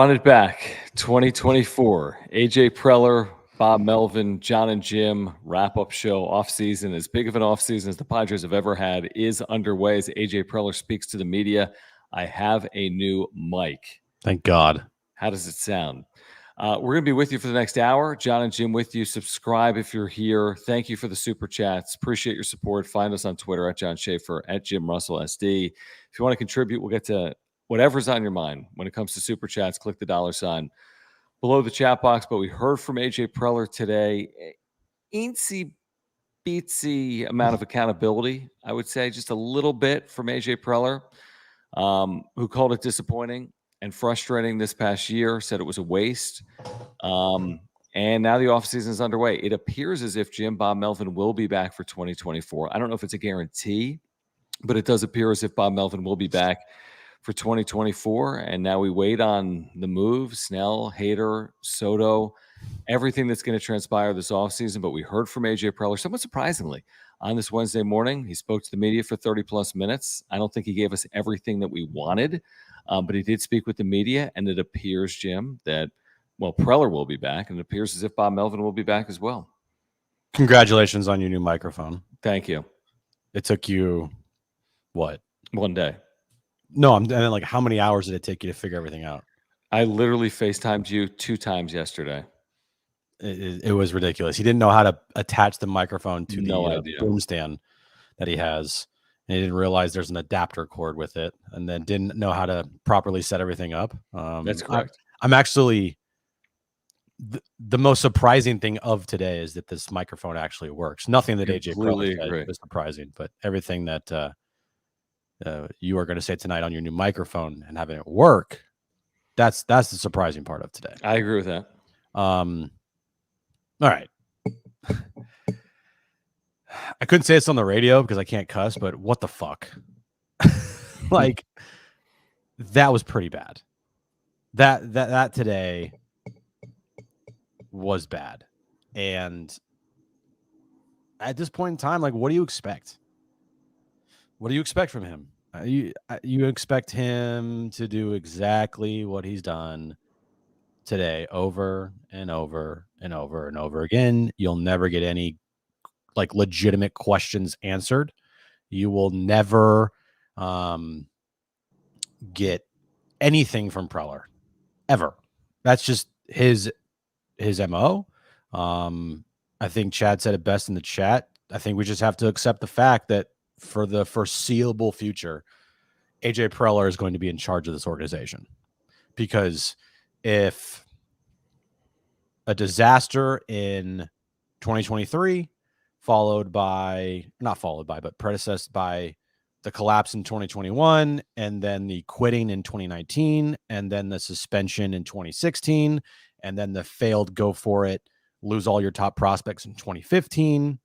Run it back. 2024. AJ Preller, Bob Melvin, John and Jim wrap-up show. Offseason, as big of an offseason as the Padres have ever had, is underway as AJ Preller speaks to the media. I have a new mic. Thank God. How does it sound? We're going to be with you for the next hour. John and Jim with you. Subscribe if you're here. Thank you for the super chats. Appreciate your support. Find us on Twitter at John Schaefer, at Jim Russell SD. If you want to contribute, we'll get to whatever's on your mind. When it comes to super chats, click the $ below the chat box. But we heard from AJ Preller today. Eensy beatsy amount of accountability, I would say, just a little bit from AJ Preller, who called it disappointing and frustrating this past year, said it was a waste. And now the offseason is underway. It appears as if Bob Melvin will be back for 2024. I don't know if it's a guarantee, but it does appear as if Bob Melvin will be back for 2024. And now we wait on the move, Snell, Hader, Soto, everything that's going to transpire this offseason. But we heard from AJ Preller, somewhat surprisingly, on this Wednesday morning. He spoke to the media for 30-plus minutes. I don't think he gave us everything that we wanted, but he did speak with the media, and it appears, Jim, that, well, Preller will be back, and it appears as if Bob Melvin will be back as well. Congratulations on your new microphone. Thank you. It took you, what? 1 day. No, I mean, like, how many hours did it take you to figure everything out? I literally FaceTimed you 2 times yesterday. It was ridiculous. He didn't know how to attach the microphone to the boom stand that he has. And he didn't realize there's an adapter cord with it, and then didn't know how to properly set everything up. That's correct. I'm actually the most surprising thing of today is that this microphone actually works. Nothing that AJ Preller said was surprising, but everything that you are going to say tonight on your new microphone and having it work, that's the surprising part of today. I agree with that. All right. I couldn't say this on the radio because I can't cuss, but what the fuck? Like, that was pretty bad. That today was bad. And at this point in time, like, what do you expect? What do you expect from him? You expect him to do exactly what he's done today over and over and over and over again. You'll never get any like legitimate questions answered. You will never get anything from Preller ever. That's just his MO. I think Chad said it best in the chat. I think we just have to accept the fact that for the foreseeable future, AJ Preller is going to be in charge of this organization, because if a disaster in 2023 predecessed by the collapse in 2021, and then the quitting in 2019, and then the suspension in 2016, and then the failed go for it, lose all your top prospects in 2015.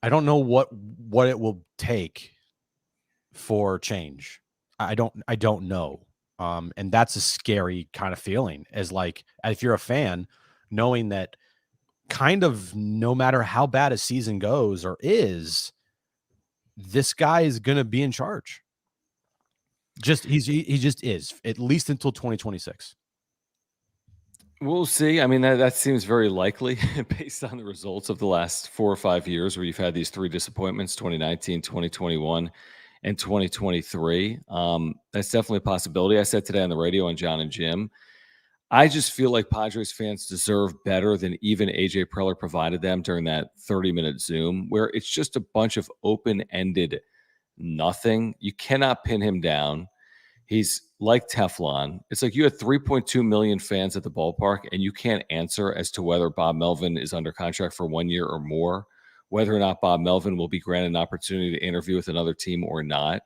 I don't know what it will take for change. I don't know. And that's a scary kind of feeling, as like, if you're a fan, knowing that kind of no matter how bad a season goes or is, this guy is going to be in charge. He just is, at least until 2026. We'll see. I mean, that seems very likely based on the results of the last 4 or 5 years where you've had these 3 disappointments, 2019, 2021, and 2023. That's definitely a possibility. I said today on the radio on John and Jim, I just feel like Padres fans deserve better than even AJ Preller provided them during that 30-minute Zoom, where it's just a bunch of open-ended nothing. You cannot pin him down. He's like Teflon. It's like you had 3.2 million fans at the ballpark, and you can't answer as to whether Bob Melvin is under contract for 1 year or more, whether or not Bob Melvin will be granted an opportunity to interview with another team or not,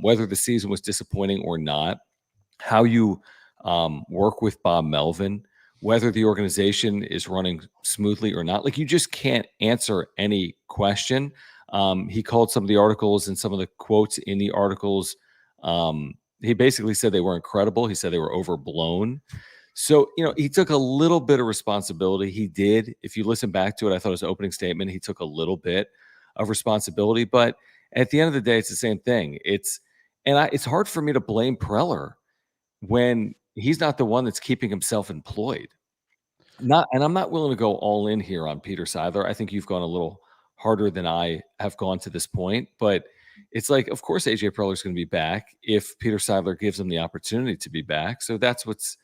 whether the season was disappointing or not, how you work with Bob Melvin, whether the organization is running smoothly or not. Like, you just can't answer any question. He called some of the articles and some of the quotes in the articles. He basically said they were incredible. He said they were overblown. So, he took a little bit of responsibility. He did. If you listen back to it, I thought his opening statement, he took a little bit of responsibility. But at the end of the day, it's the same thing. It's hard for me to blame Preller when he's not the one that's keeping himself employed. And I'm not willing to go all in here on Peter Seidler. I think you've gone a little harder than I have gone to this point, but it's like, of course, AJ Preller's going to be back if Peter Seidler gives him the opportunity to be back. So that's what's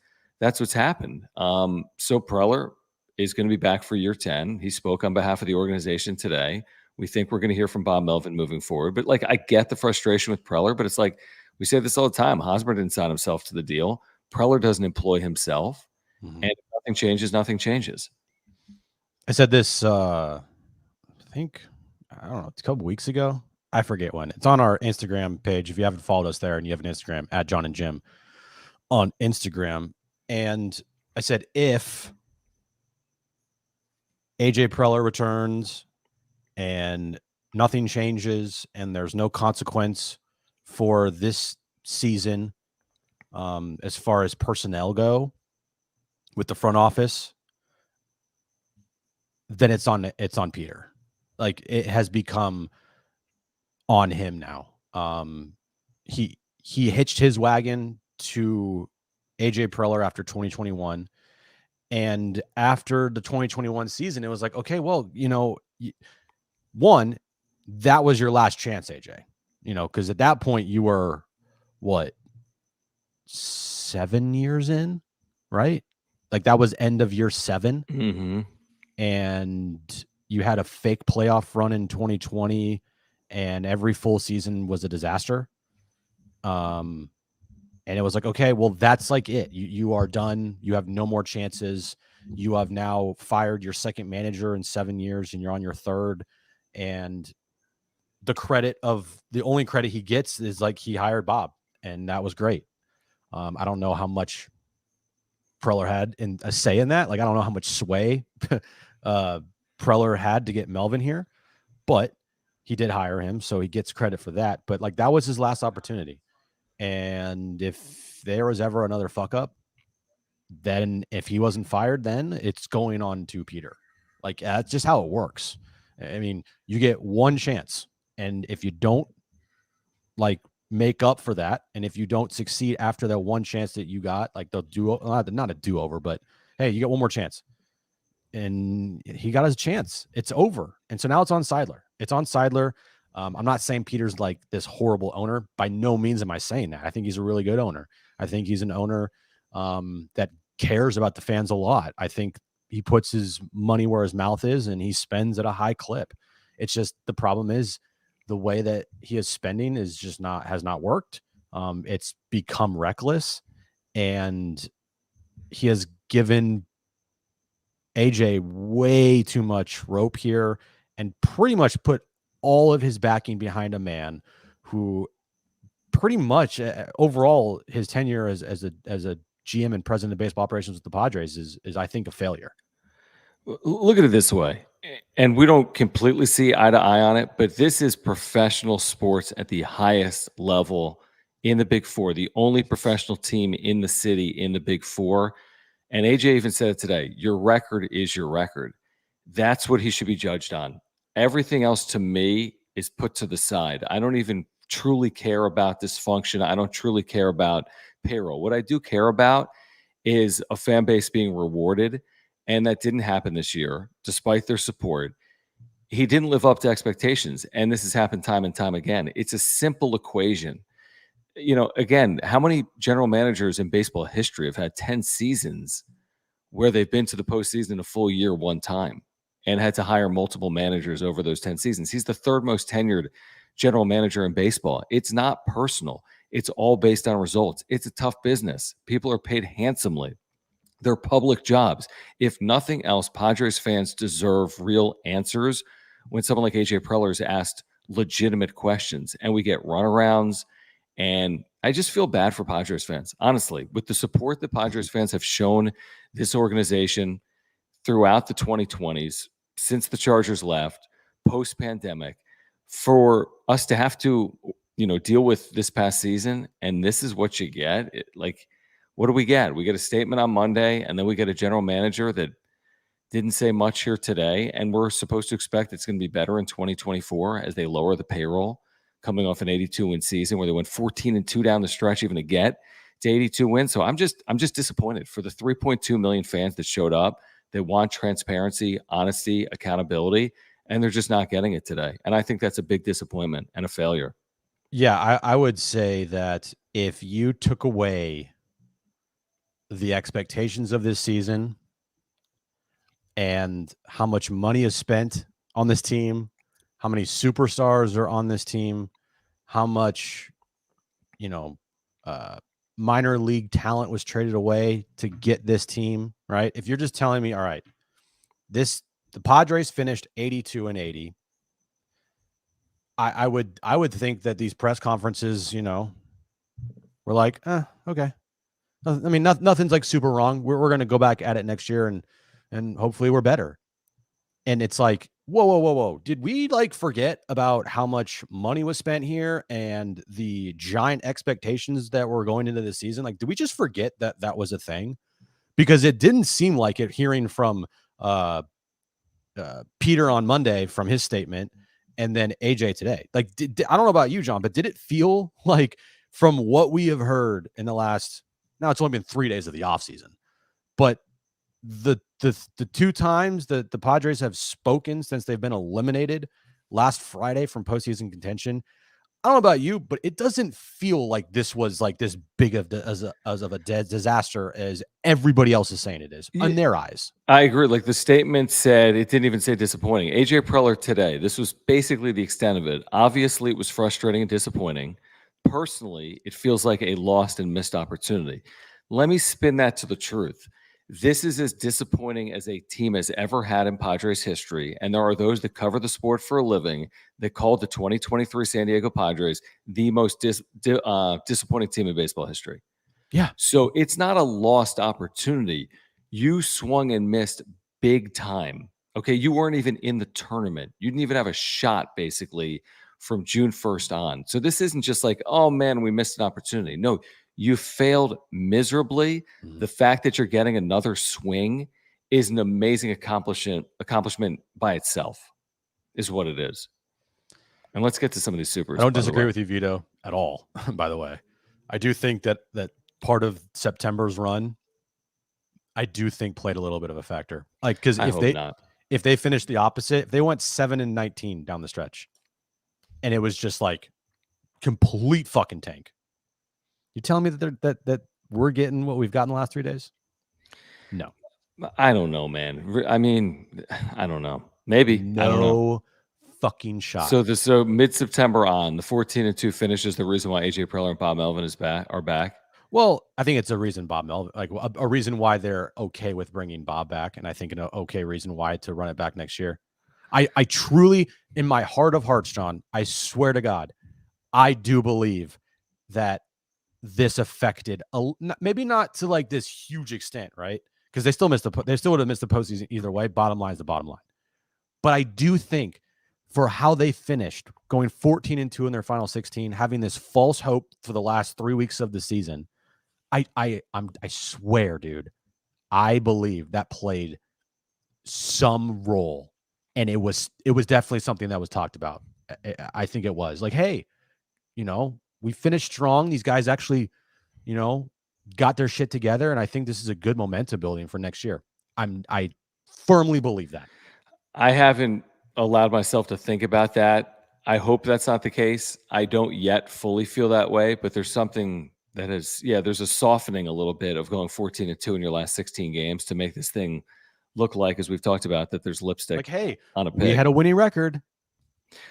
happened. So Preller is going to be back for year 10. He spoke on behalf of the organization today. We think we're going to hear from Bob Melvin moving forward. But like, I get the frustration with Preller, but it's like we say this all the time. Hosmer didn't sign himself to the deal. Preller doesn't employ himself. Mhm. And if nothing changes, nothing changes. I said this, I think, I don't know, it's a couple weeks ago. I forget when. It's on our Instagram page. If you haven't followed us there and you have an Instagram, at John and Jim on Instagram. And I said, if AJ Preller returns and nothing changes and there's no consequence for this season, as far as personnel go with the front office, then it's on Peter. Like, it has become on him now. He hitched his wagon to AJ Preller after 2021. And after the 2021 season, it was like, okay, well, one, that was your last chance, AJ, because at that point you were what, 7 years in, right? Like, that was end of year 7. Mm-hmm. And you had a fake playoff run in 2020 and every full season was a disaster. And it was like, okay, well, that's like it. You are done. You have no more chances. You have now fired your second manager in 7 years and you're on your third. And the only credit he gets is like he hired Bob, and that was great. I don't know how much Preller had in a say in that. Like, I don't know how much sway Preller had to get Melvin here, but he did hire him, so he gets credit for that. But like, that was his last opportunity. And if there was ever another fuck up, then if he wasn't fired, then it's going on to Peter. Like, that's just how it works. I mean, you get one chance, and if you don't like make up for that, and if you don't succeed after that one chance that you got, like, they'll do not a do-over, but hey, you get one more chance. And he got his chance. It's over. And so now it's on Seidler. It's on Seidler. I'm not saying Peter's like this horrible owner. By no means am I saying that. I think he's a really good owner. I think he's an owner that cares about the fans a lot. I think he puts his money where his mouth is and he spends at a high clip. It's just, the problem is the way that he is spending is just has not worked. It's become reckless, and he has given AJ way too much rope here and pretty much put all of his backing behind a man who pretty much overall his tenure as a GM and president of baseball operations with the Padres is I think a failure. Look at it this way, and we don't completely see eye to eye on it, but this is professional sports at the highest level in the Big Four, the only professional team in the city in the Big Four. And AJ even said it today, your record is your record. That's what he should be judged on. Everything else to me is put to the side. I don't even truly care about dysfunction. I don't truly care about payroll. What I do care about is a fan base being rewarded. And that didn't happen this year, despite their support. He didn't live up to expectations. And this has happened time and time again. It's a simple equation. Again, how many general managers in baseball history have had 10 seasons where they've been to the postseason a full year one time and had to hire multiple managers over those 10 seasons? He's the third most tenured general manager in baseball. It's not personal. It's all based on results. It's a tough business. People are paid handsomely. They're public jobs. If nothing else, Padres fans deserve real answers when someone like AJ Preller is asked legitimate questions, and we get runarounds. And I just feel bad for Padres fans, honestly, with the support that Padres fans have shown this organization throughout the 2020s, since the Chargers left, post-pandemic, for us to have to, deal with this past season, and this is what you get. What do we get? We get a statement on Monday, and then we get a general manager that didn't say much here today, and we're supposed to expect it's going to be better in 2024 as they lower the payroll, coming off an 82-win season where they went 14-2 down the stretch even to get to 82 wins. So I'm just disappointed for the 3.2 million fans that showed up. They want transparency, honesty, accountability, and they're just not getting it today. And I think that's a big disappointment and a failure. Yeah, I would say that if you took away the expectations of this season and how much money is spent on this team, how many superstars are on this team, how much, you know, minor league talent was traded away to get this team, right? If you're just telling me, all right, the Padres finished 82 and 80, I would think that these press conferences, were like, okay. I mean, nothing's like super wrong. We're going to go back at it next year and hopefully we're better. And it's like, whoa. Did we like forget about how much money was spent here and the giant expectations that were going into the season? Like, did we just forget that that was a thing? Because it didn't seem like it hearing from Peter on Monday from his statement and then AJ today. Like, I don't know about you, John, but did it feel like from what we have heard in the last, now it's only been 3 days of the offseason, but the two times that the Padres have spoken since they've been eliminated last Friday from postseason contention, I don't know about you, but it doesn't feel like this was like this big of as of a dead disaster as everybody else is saying it is in their eyes. I agree. Like the statement said, it didn't even say disappointing. AJ Preller today, this was basically the extent of it. Obviously, it was frustrating and disappointing. Personally, it feels like a lost and missed opportunity. Let me spin that to the truth. This is as disappointing as a team has ever had in Padres history. And there are those that cover the sport for a living that called the 2023 San Diego Padres the most disappointing team in baseball history. Yeah. So it's not a lost opportunity. You swung and missed big time. Okay. You weren't even in the tournament. You didn't even have a shot basically from June 1st on. So this isn't just like, oh man, we missed an opportunity. No, you failed miserably. Mhm. The fact that you're getting another swing is an amazing accomplishment by itself, is what it is. And let's get to some of these supers. I don't by the disagree way. with you, Vito, at all. By the way, I do think that part of September's run, I do think played a little bit of a factor. Like, because I hope not. if they finished the opposite, if they went 7-19 down the stretch, and it was just like complete fucking tank, you telling me that we're getting what we've got in the last 3 days? No, I don't know, man. I mean, I don't know. Maybe. I don't know. no fucking shot. So mid-September on, the 14-2 finish is the reason why AJ Preller and Bob Melvin are back. Well, I think it's a reason Bob Melvin, like a reason why they're okay with bringing Bob back, and I think an okay reason why to run it back next year. I truly, in my heart of hearts, John, I swear to God, I do believe that this affected maybe not to like this huge extent, right? Because they still would have missed the postseason either way. Bottom line is the bottom line. But I do think for how they finished, going 14-2 in their final 16, having this false hope for the last 3 weeks of the season, I swear, dude, I believe that played some role, and it was definitely something that was talked about. I think it was like, hey, we finished strong. These guys actually, got their shit together, and I think this is a good momentum building for next year. I firmly believe that. I haven't allowed myself to think about that. I hope that's not the case. I don't yet fully feel that way, but there's something that is, there's a softening a little bit of going 14-2 in your last 16 games to make this thing look like, as we've talked about, that there's lipstick Like, hey, on a pig. we had a winning record.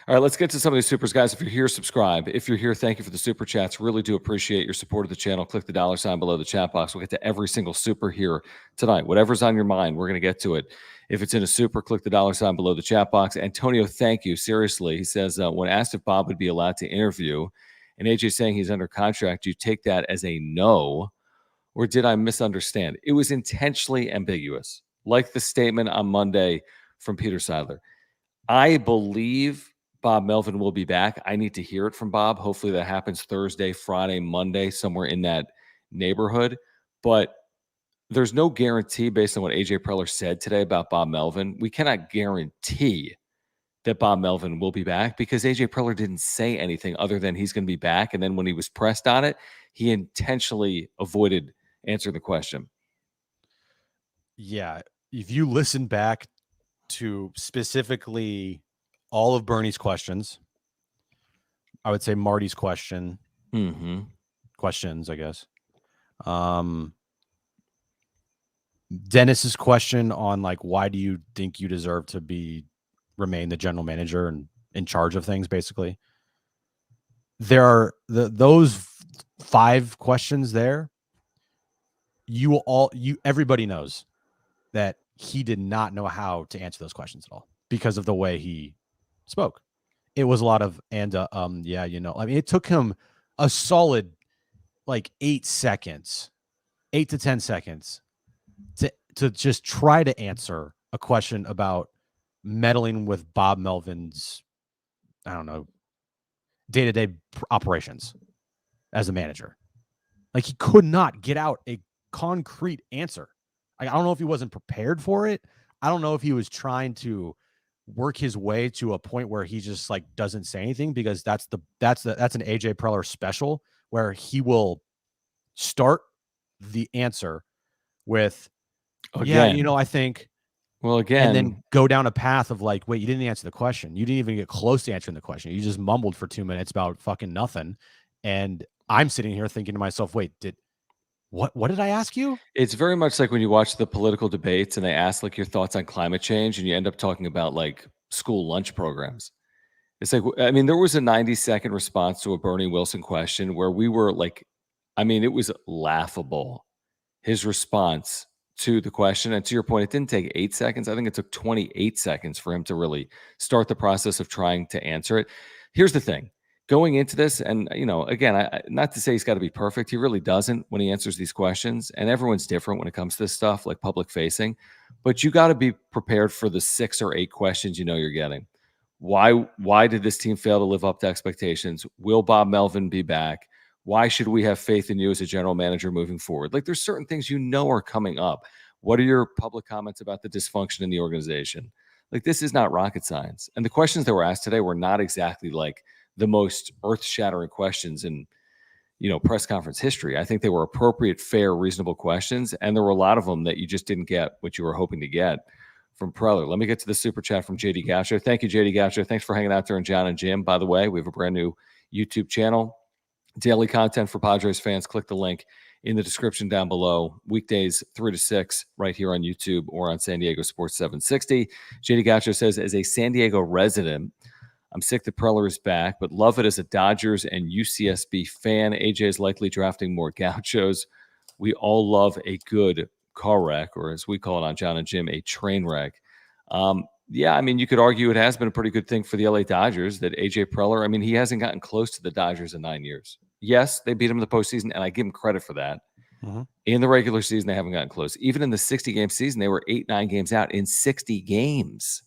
All right, let's get to some of these supers, guys. If you're here, subscribe. If you're here, thank you for the super chats. Really do appreciate your support of the channel. Click the $ below the chat box. We'll get to every single super here tonight. Whatever's on your mind, we're going to get to it. If it's in a super, click the $ below the chat box. Antonio, thank you. Seriously, he says, when asked if Bob would be allowed to interview, and AJ saying he's under contract, do you take that as a no, or did I misunderstand? It was intentionally ambiguous, like the statement on Monday from Peter Seidler. I believe Bob Melvin will be back. I need to hear it from Bob. Hopefully that happens Thursday, Friday, Monday, somewhere in that neighborhood. But there's no guarantee based on what AJ Preller said today about Bob Melvin. We cannot guarantee that Bob Melvin will be back, because AJ Preller didn't say anything other than he's going to be back. And then when he was pressed on it, he intentionally avoided answering the question. Yeah. If you listen back to specifically all of Bernie's questions, I would say Marty's questions, I guess. Dennis's question on like, why do you think you deserve to remain the general manager and in charge of things, basically. There are those 5 questions there. Everybody knows that he did not know how to answer those questions at all because of the way he spoke. It was a lot of, yeah, I mean, it took him a solid like 8 seconds, 8 to 10 seconds to just try to answer a question about meddling with Bob Melvin's, I don't know, day-to-day operations as a manager. Like, he could not get out a concrete answer. Like, I don't know if he wasn't prepared for it. I don't know if he was trying to work his way to a point where he just like doesn't say anything, because that's an AJ Preller special where he will start the answer with, Again, I think, well, and again, then go down a path of like, wait, you didn't answer the question. You didn't even get close to answering the question. You just mumbled for 2 minutes about fucking nothing. And I'm sitting here thinking to myself, wait, what did I ask you? it's very much like when you watch the political debates and they ask like your thoughts on climate change, and you end up talking about like school lunch programs. It's like, I mean, there was a 90-second response to a Bernie Wilson question where we were like, I mean, it was laughable, his response to the question. And to your point, it didn't take 8 seconds. I think it took 28 seconds for him to really start the process of trying to answer it. Here's the thing. Going into this, and again, not to say he's got to be perfect. He really doesn't when he answers these questions. And everyone's different when it comes to this stuff, like public facing. But you got to be prepared for the 6 or 8 questions you're getting. Why did this team fail to live up to expectations? Will Bob Melvin be back? Why should we have faith in you as a general manager moving forward? Like, there's certain things are coming up. What are your public comments about the dysfunction in the organization? Like, this is not rocket science. And the questions that were asked today were not exactly like the most earth-shattering questions in, press conference history. I think they were appropriate, fair, reasonable questions. And there were a lot of them that you just didn't get what you were hoping to get from Preller. Let me get to the super chat from JD Goucher. Thank you, JD Goucher. Thanks for hanging out there in John and Jim. By the way, we have a brand new YouTube channel, daily content for Padres fans. Click the link in the description down below. Weekdays 3 to 6 right here on YouTube or on San Diego Sports 760. JD Goucher says, as a San Diego resident, I'm sick that Preller is back, but love it as a Dodgers and UCSB fan. AJ is likely drafting more Gauchos. We all love a good car wreck, or as we call it on John and Jim, a train wreck. Yeah, I mean, you could argue it has been a pretty good thing for the LA Dodgers that AJ Preller, I mean, he hasn't gotten close to the Dodgers in 9 years. Yes, they beat him in the postseason, and I give him credit for that. Mm-hmm. In the regular season, they haven't gotten close. Even in the 60-game season, they were 8-9 games out in 60 games.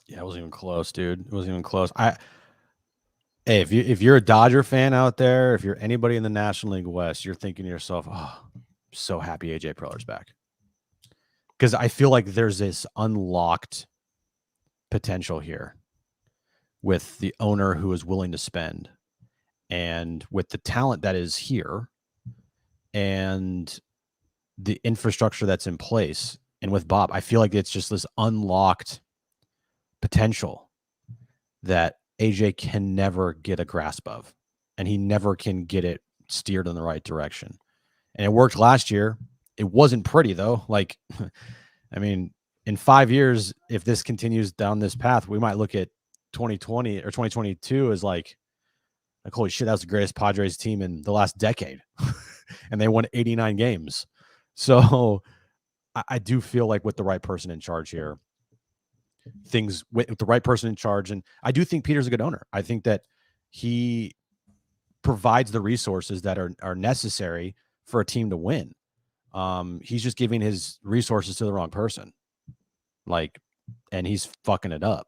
Yeah, it wasn't even close, dude. It wasn't even close. Hey, if you're a Dodger fan out there, if you're anybody in the National League West, you're thinking to yourself, oh, I'm so happy AJ Preller's back. Because I feel like there's this unlocked potential here with the owner who is willing to spend, and with the talent that is here, and the infrastructure that's in place. And with Bob, I feel like it's just this unlocked potential that AJ can never get a grasp of, and he never can get it steered in the right direction. And it worked last year. It wasn't pretty though. Like, I mean, in 5 years, if this continues down this path, we might look at 2020 or 2022 as like, holy shit, that was the greatest Padres team in the last decade. And they won 89 games. So I do feel like with the right person in charge here, things with the right person in charge. And I do think Peter's a good owner. I think that he provides the resources that are necessary for a team to win. He's just giving his resources to the wrong person. Like, and he's fucking it up.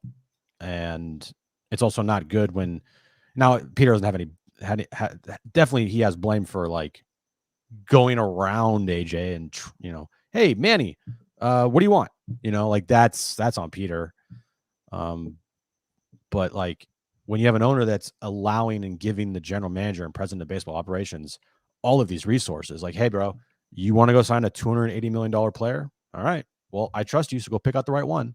And it's also not good when now Peter doesn't have any, definitely he has blame for like going around AJ and, hey, Manny, what do you want? Like that's on Peter. But like when you have an owner that's allowing and giving the general manager and president of baseball operations all of these resources, like, hey, bro, you want to go sign a $280 million player? All right. Well, I trust you, so go pick out the right one.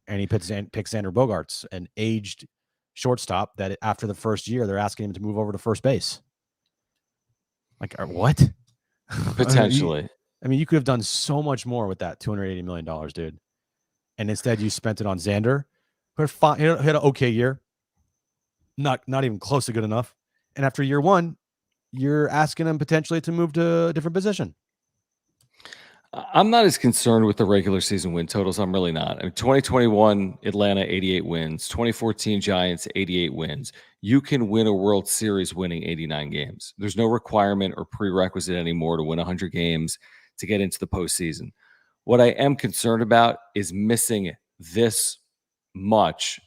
And he picks Xander Bogaerts, an aged shortstop that after the first year, they're asking him to move over to first base. Like, what? Potentially. I mean, you could have done so much more with that $280 million, dude. And instead you spent it on Xander, who had an okay year. Not even close to good enough. And after year one, you're asking him potentially to move to a different position. I'm not as concerned with the regular season win totals. I'm really not. I mean, 2021 Atlanta 88 wins, 2014 Giants 88 wins. You can win a World Series winning 89 games. There's no requirement or prerequisite anymore to win 100 games to get into the postseason. What I am concerned about is missing this much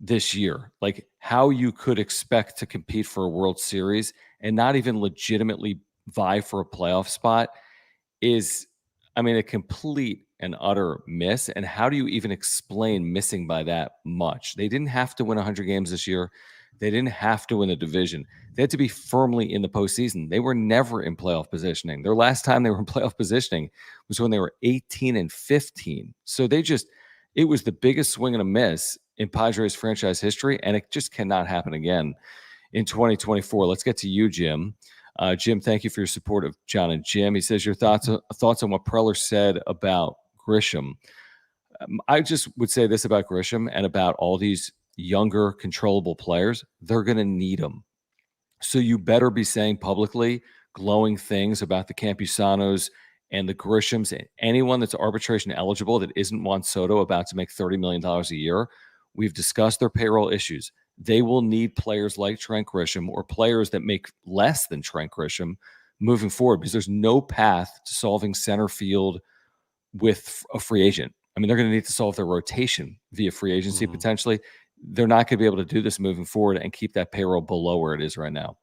this year. Like how you could expect to compete for a World Series and not even legitimately vie for a playoff spot is, I mean, a complete and utter miss. And how do you even explain missing by that much? They didn't have to win 100 games this year. They didn't have to win a division. They had to be firmly in the postseason. They were never in playoff positioning. Their last time they were in playoff positioning was when they were 18 and 15. So it was the biggest swing and a miss in Padres franchise history, and it just cannot happen again in 2024. Let's get to you, Jim. Jim, thank you for your support of John and Jim. He says your thoughts on what Preller said about Grisham. I just would say this about Grisham and about all these younger, controllable players. They're going to need them. So you better be saying publicly glowing things about the Campusanos and the Grishams and anyone that's arbitration eligible that isn't Juan Soto about to make $30 million a year. We've discussed their payroll issues. They will need players like Trent Grisham or players that make less than Trent Grisham moving forward because there's no path to solving center field with a free agent. I mean, they're going to need to solve their rotation via free agency potentially. They're not going to be able to do this moving forward and keep that payroll below where it is right now.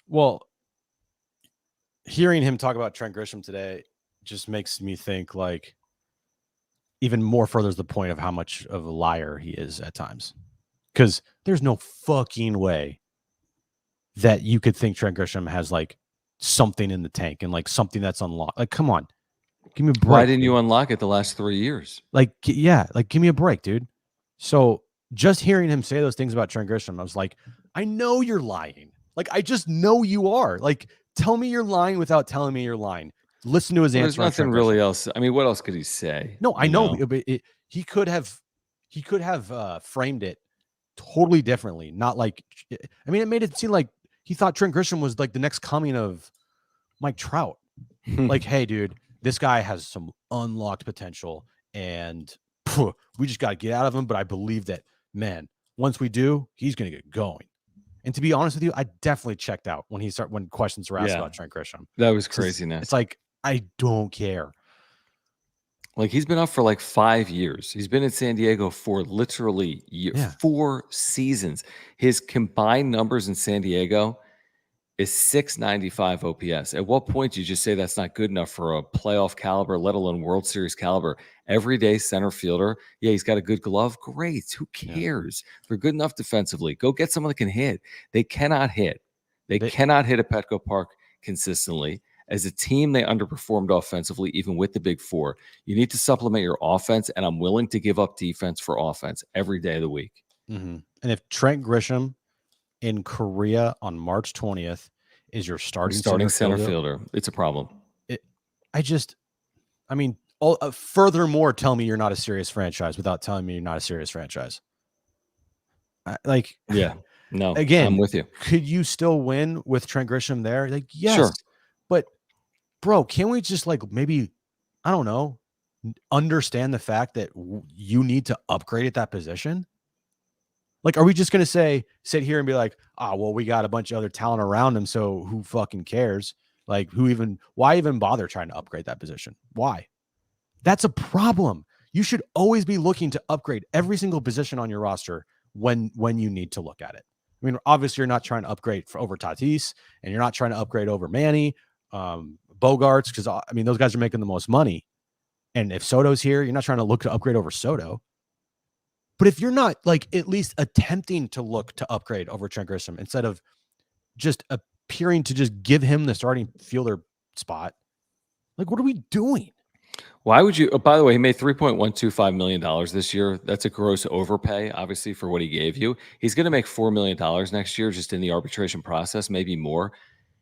Well, hearing him talk about Trent Grisham today just makes me think like even more furthers the point of how much of a liar he is at times. Because there's no fucking way that you could think Trent Grisham has like something in the tank and like something that's unlocked. Like, come on, give me a break. Why didn't you unlock it the last 3 years? Like, yeah, like give me a break, dude. So just hearing him say those things about Trent Grisham, I was like, I know you're lying. Like, I just know you are. Like, tell me you're lying without telling me you're lying. Listen to his answer. There's nothing really else. I mean, what else could he say? No, I know. But he could have framed it totally differently. Not like, I mean, it made it seem like he thought Trent Grisham was like the next coming of Mike Trout. Like, hey, dude, this guy has some unlocked potential and we just got to get out of him. But I believe that, man, once we do, he's going to get going. And to be honest with you, I definitely checked out when questions were asked about Trent Grisham. That was craziness. It's like, I don't care. Like, he's been up for like 5 years. He's been in San Diego for literally 4 seasons. His combined numbers in San Diego is 695 OPS. At what point do you just say that's not good enough for a playoff caliber, let alone World Series caliber? Everyday center fielder. Yeah, he's got a good glove. Great. Who cares? They're good enough defensively. Go get someone that can hit. They cannot hit. They cannot hit at Petco Park consistently. As a team, they underperformed offensively, even with the big four. You need to supplement your offense, and I'm willing to give up defense for offense every day of the week. And if Trent Grisham in Korea on March 20th is your starting center fielder, it's a problem. Furthermore, tell me you're not a serious franchise without telling me you're not a serious franchise. No, again, I'm with you. Could you still win with Trent Grisham there? Like, yes, sure. But bro, can't we just like maybe, I don't know, understand the fact that you need to upgrade at that position? Like, are we just going to sit here and be like, well, we got a bunch of other talent around him, so who fucking cares? Like, why even bother trying to upgrade that position? Why? That's a problem. You should always be looking to upgrade every single position on your roster when you need to look at it. I mean, obviously you're not trying to upgrade over Tatis and you're not trying to upgrade over Manny, Bogarts, because I mean, those guys are making the most money. And if Soto's here, you're not trying to look to upgrade over Soto. But if you're not like at least attempting to look to upgrade over Trent Grisham instead of just appearing to just give him the starting fielder spot, like what are we doing? Why would you? Oh, by the way, he made $3.125 million this year. That's a gross overpay, obviously, for what he gave you. He's going to make $4 million next year just in the arbitration process, maybe more.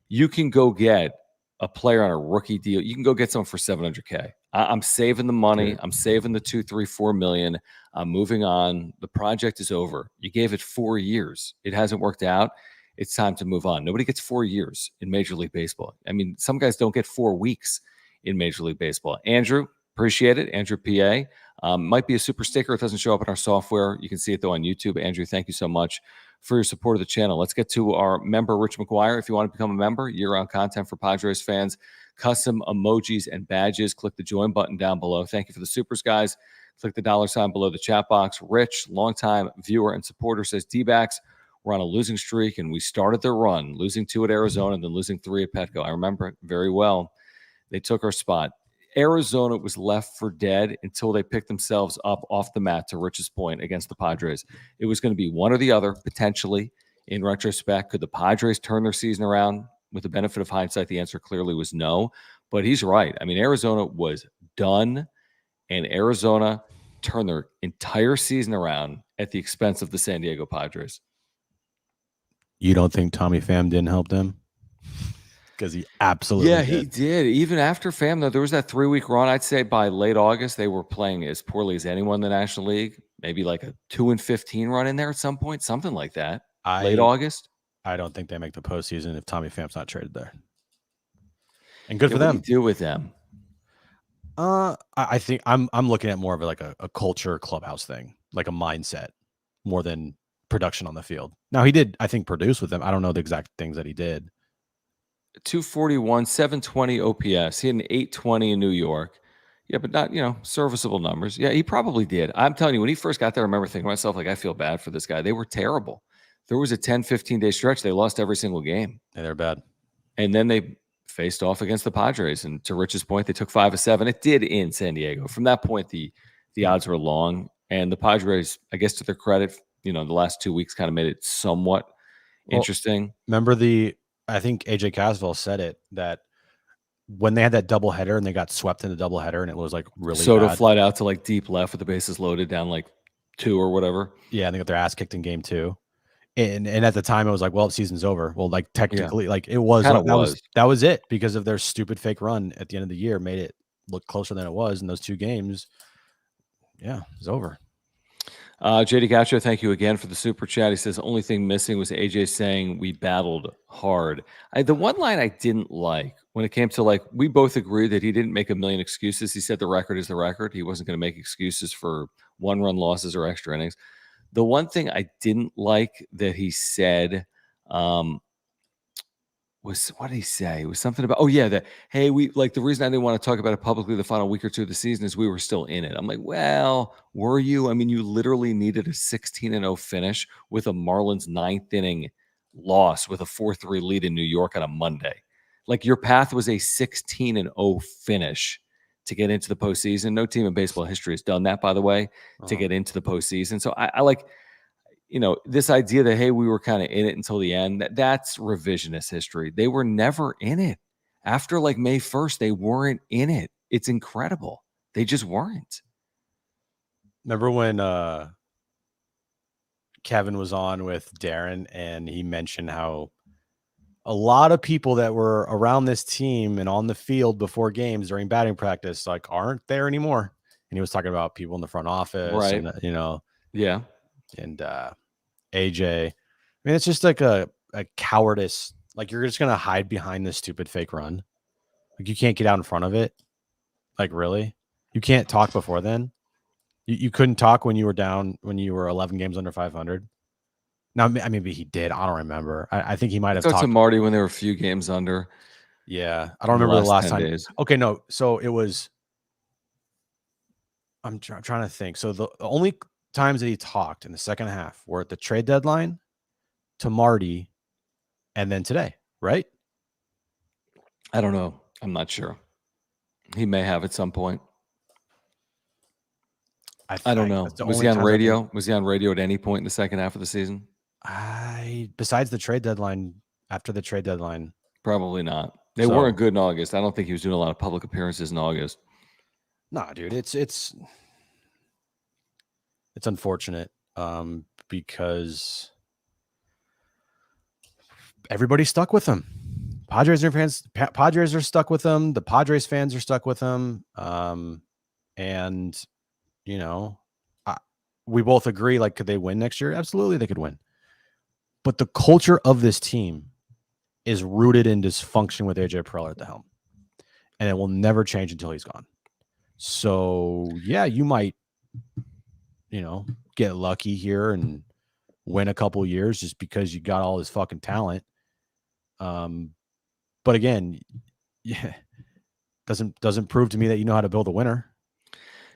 You can go get a player on a rookie deal. You can go get someone for 700K. I'm saving the money. Dude. I'm saving the 2, 3, 4 million. I'm moving on. The project is over. You gave it 4 years. It hasn't worked out. It's time to move on. Nobody gets 4 years in Major League Baseball. I mean, some guys don't get 4 weeks in Major League Baseball. Andrew, appreciate it. Andrew PA. Might be a super sticker. It doesn't show up in our software. You can see it though on YouTube. Andrew, thank you so much for your support of the channel. Let's get to our member, Rich McGuire. If you want to become a member, year-round content for Padres fans, custom emojis and badges. Click the join button down below. Thank you for the supers, guys. Click the $ below the chat box. Rich, longtime viewer and supporter, says D-backs, we're on a losing streak, and we started their run, losing 2 at Arizona and then losing 3 at Petco. I remember it very well. They took our spot. Arizona was left for dead until they picked themselves up off the mat, to Rich's point, against the Padres. It was going to be one or the other, potentially. In retrospect, could the Padres turn their season around? With the benefit of hindsight, the answer clearly was no. But he's right. I mean, Arizona was done, and Arizona turned their entire season around at the expense of the San Diego Padres. You don't think Tommy Pham didn't help them? Because he absolutely did. He did. Even after Pham, though, there was that 3-week run. I'd say by late August, they were playing as poorly as anyone in the National League. Maybe like a 2-15 run in there at some point, something like that. Late August. I don't think they make the postseason if Tommy Pham's not traded there. And good for What them. do you do with them? I think I'm looking at more of like a culture clubhouse thing, like a mindset, more than production on the field. Now he did, I think, produce with them. I don't know the exact things that he did. 241, 720 OPS. He had an 820 in New York. Yeah, but not, serviceable numbers. Yeah, he probably did. I'm telling you, when he first got there, I remember thinking to myself, like, I feel bad for this guy. They were terrible. There was a 10, 15-day stretch. They lost every single game. Yeah, they're bad. And then they faced off against the Padres. And to Rich's point, they took 5 of 7. It did in San Diego. From that point, the odds were long. And the Padres, I guess to their credit, the last 2 weeks kind of made it somewhat interesting. Remember I think AJ Caswell said it, that when they had that doubleheader and they got swept in the doubleheader and it was like really Soto bad. flight out to like deep left with the bases loaded down like 2 or whatever. Yeah, and they got their ass kicked in game 2. And at the time it was like, well, the season's over. Well, like technically, like it was, that was it, because of their stupid fake run at the end of the year made it look closer than it was in those 2 games. Yeah, it's over. JD Gacho, thank you again for the super chat. He says, only thing missing was AJ saying we battled hard. The one line I didn't like when it came to, like, we both agreed that he didn't make a million excuses. He said the record is the record. He wasn't going to make excuses for 1-run losses or extra innings. The one thing I didn't like that he said was, what did he say? It was something about, that, hey, the reason I didn't want to talk about it publicly the final week or 2 of the season is we were still in it. I'm like, well, were you? I mean, you literally needed a 16-0 finish with a Marlins 9th inning loss with a 4-3 lead in New York on a Monday. Like, your path was a 16-0 finish to get into the postseason. No team in baseball history has done that, by the way, to get into the postseason. So I like, this idea that, hey, we were kind of in it until the end, that's revisionist history. They were never in it. After like May 1st, they weren't in it. It's incredible. They just weren't. Remember when Kevin was on with Darren and he mentioned how a lot of people that were around this team and on the field before games during batting practice, like, aren't there anymore. And he was talking about people in the front office, right? And, yeah. And AJ, I mean, it's just like a cowardice. Like, you're just going to hide behind this stupid fake run. Like, you can't get out in front of it. Like, really? You can't talk before then? You couldn't talk when you were down, when you were 11 games under 500? Now, maybe he did. I don't remember. I think he might have talked talked to Marty when they were a few games under. Yeah. I don't remember the last time. Days. Okay, no. So it was, I'm trying to think. So the only times that he talked in the second half were at the trade deadline, to Marty, and then today, right? I don't know. I'm not sure. He may have at some point. I don't know. That's the Was only he on times I think radio? Was he on radio at any point in the second half of the season? besides the trade deadline, after the trade deadline. Probably not. They So weren't good in August. I don't think he was doing a lot of public appearances in August. nah, dude, it's unfortunate because everybody's stuck with him. Padres are stuck with him. The Padres fans are stuck with him. And you know, we both agree. Like, could they win next year? Absolutely, they could win. But the culture of this team is rooted in dysfunction with AJ Preller at the helm, and it will never change until he's gone. So yeah, you might, get lucky here and win a couple years just because you got all this fucking talent. But again, yeah, doesn't prove to me that you know how to build a winner.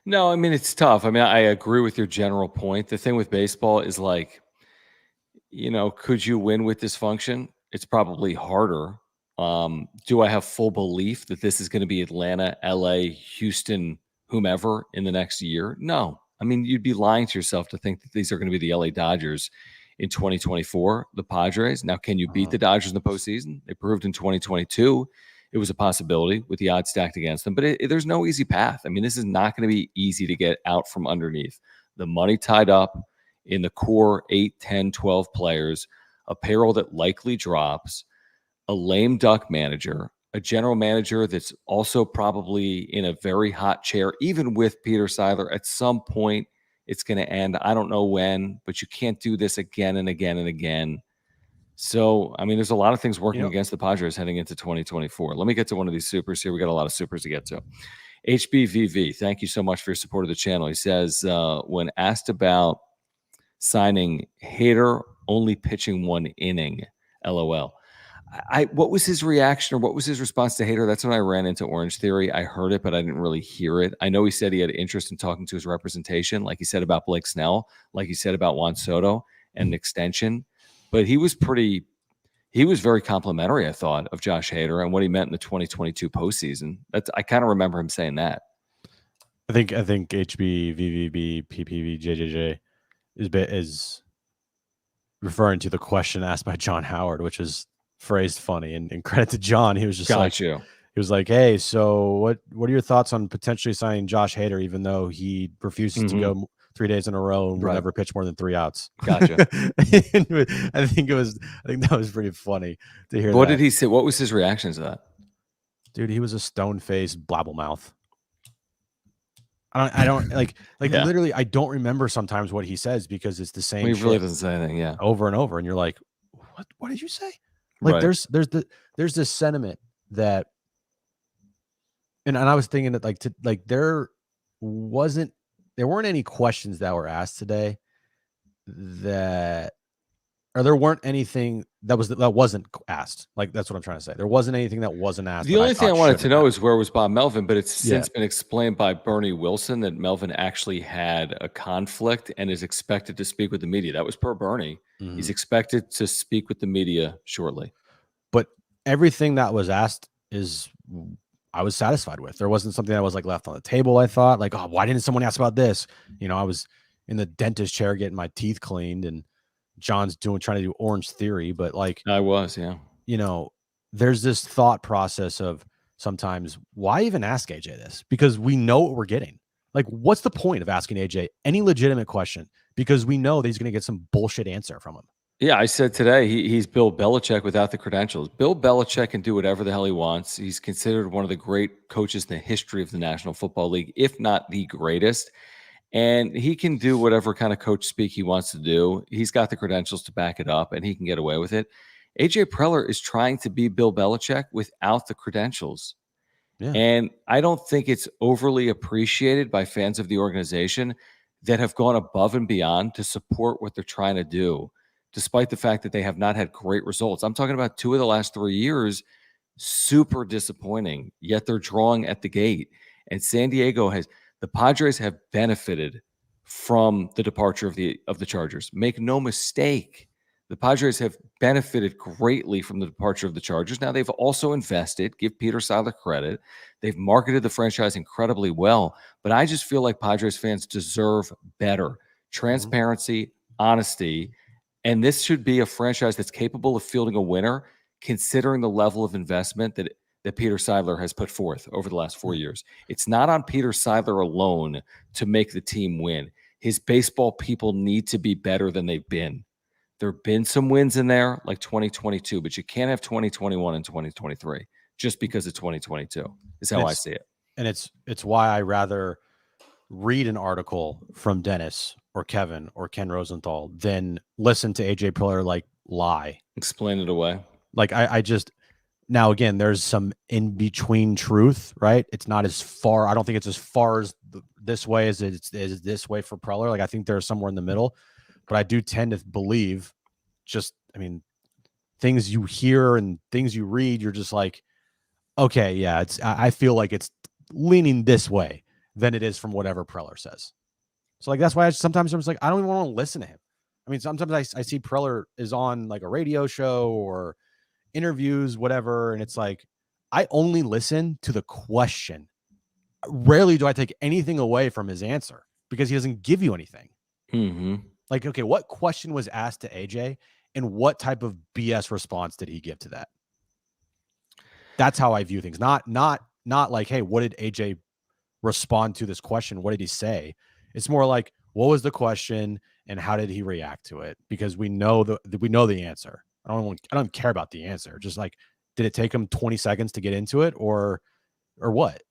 No, I mean, it's tough. I mean, I agree with your general point. The thing with baseball is like, could you win with dysfunction? It's probably harder. Do I have full belief that this is going to be Atlanta, LA, Houston, whomever in the next year? No. I mean, you'd be lying to yourself to think that these are going to be the LA Dodgers in 2024, the Padres. Now, can you beat the Dodgers in the postseason? They proved in 2022 it was a possibility with the odds stacked against them, but there's no easy path. I mean, this is not going to be easy to get out from underneath. The money tied up in the core 8, 10, 12 players, a payroll that likely drops, a lame duck manager, a general manager that's also probably in a very hot chair, even with Peter Seidler. At some point, it's going to end. I don't know when, but you can't do this again and again and again. So, I mean, there's a lot of things working against the Padres heading into 2024. Let me get to one of these supers here. We got a lot of supers to get to. HBVV, thank you so much for your support of the channel. He says, when asked about signing Hader only pitching 1 inning, LOL. What was his reaction or what was his response to Hader? That's when I ran into Orange Theory. I heard it, but I didn't really hear it. I know he said he had interest in talking to his representation, like he said about Blake Snell, like he said about Juan Soto and an extension. But he was very complimentary, I thought, of Josh Hader and what he meant in the 2022 postseason. I kind of remember him saying that. I think HB, VVB, PPV, JJJ is referring to the question asked by John Howard, which is phrased funny. And credit to John, he was just he was like, "Hey, so what are your thoughts on potentially signing Josh Hader, even though he refuses to go 3 days in a row and will never pitch more than 3 outs?" Gotcha. I think that was pretty funny to hear. What did he say? What was his reaction to that? Dude, he was a stone-faced blabbermouth. I don't literally. I don't remember sometimes what he says because it's the same. He really doesn't say anything, over and over, and you're like, "What did you say?" Like, there's this sentiment that, and I was thinking that there weren't any questions that were asked today or there weren't anything that wasn't asked. Like, that's what I'm trying to say. There wasn't anything that wasn't asked. The only thing I wanted to know is where was Bob Melvin, but it's since been explained by Bernie Wilson that Melvin actually had a conflict and is expected to speak with the media. That was per Bernie. Mm-hmm. He's expected to speak with the media shortly. But everything that was asked I was satisfied with. There wasn't something that was left on the table. I thought oh, why didn't someone ask about this? I was in the dentist chair getting my teeth cleaned and John's trying to do Orange Theory, but I was, yeah. There's this thought process of sometimes why even ask AJ this? Because we know what we're getting. What's the point of asking AJ any legitimate question? Because we know that he's going to get some bullshit answer from him. Yeah, I said today he's Bill Belichick without the credentials. Bill Belichick can do whatever the hell he wants. He's considered one of the great coaches in the history of the National Football League, if not the greatest. And he can do whatever kind of coach speak he wants to do. He's got the credentials to back it up, and he can get away with it. AJ Preller is trying to be Bill Belichick without the credentials. Yeah. And I don't think it's overly appreciated by fans of the organization that have gone above and beyond to support what they're trying to do, despite the fact that they have not had great results. I'm talking about 2 of the last 3 years, super disappointing, yet they're drawing at the gate. And San Diego the Padres have benefited from the departure of the Chargers. Make no mistake. The Padres have benefited greatly from the departure of the Chargers. Now, they've also invested, give Peter Seiler credit. They've marketed the franchise incredibly well, but I just feel like Padres fans deserve better transparency, honesty, and this should be a franchise that's capable of fielding a winner, considering the level of investment that Peter Seidler has put forth over the last 4 years. It's not on Peter Seidler alone to make the team win. His baseball people need to be better than they've been. There have been some wins in there, like 2022, but you can't have 2021 and 2023 just because of 2022. Is how I see it. And it's why I rather read an article from Dennis or Kevin or Ken Rosenthal than listen to AJ Preller like lie. Explain it away. Like I just now again, there's some in between truth, right? It's not as far. I don't think it's as far as this way as it's is this way for Preller. Like I think there's somewhere in the middle, but I do tend to believe things you hear and things you read, you're just like, okay, yeah, I feel like it's leaning this way than it is from whatever Preller says. So like, that's why sometimes I'm just like, I don't even want to listen to him. I mean, sometimes I see Preller is on like a radio show or interviews, whatever. And it's like, I only listen to the question. Rarely do I take anything away from his answer because he doesn't give you anything. Mm-hmm. Like, okay, what question was asked to AJ and what type of BS response did he give to that? That's how I view things. Not like, hey, what did AJ respond to this question? What did he say? It's more like, what was the question and how did he react to it? Because we know the answer. I don't care about the answer. Just like, did it take him 20 seconds to get into it or what?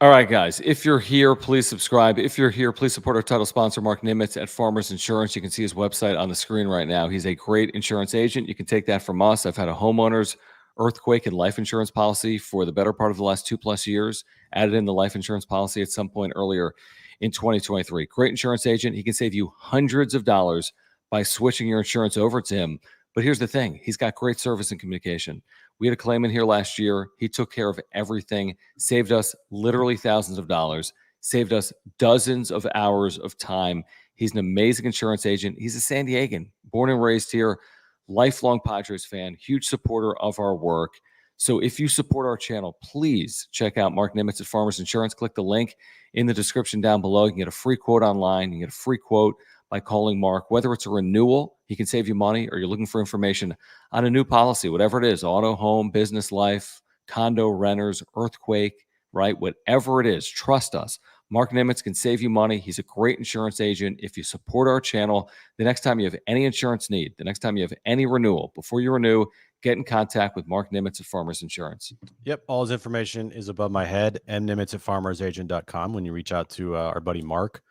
All right, guys, if you're here, please subscribe. If you're here, please support our title sponsor, Mark Nimitz at Farmers Insurance. You can see his website on the screen right now. He's a great insurance agent. You can take that from us. I've had a homeowner's, earthquake, and life insurance policy for the better part of the last 2+ years. Added in the life insurance policy at some point earlier in 2023. Great insurance agent. He can save you hundreds of dollars by switching your insurance over to him. But here's the thing. He's got great service and communication. We had a claimant here last year. He took care of everything, saved us literally thousands of dollars, saved us dozens of hours of time. He's an amazing insurance agent. He's a San Diegan, born and raised here, lifelong Padres fan, huge supporter of our work. So if you support our channel, please check out Mark Nimitz at Farmers Insurance. Click the link in the description down below. You can get a free quote online. You can get a free quote by calling Mark. Whether it's a renewal, he can save you money, or you're looking for information on a new policy, whatever it is, auto, home, business, life, condo, renters, earthquake, right? Whatever it is, trust us. Mark Nimitz can save you money. He's a great insurance agent. If you support our channel, the next time you have any insurance need, the next time you have any renewal, before you renew, get in contact with Mark Nimitz at Farmers Insurance. Yep. All his information is above my head. mnimitz at farmersagent.com. When you reach out to our buddy Mark,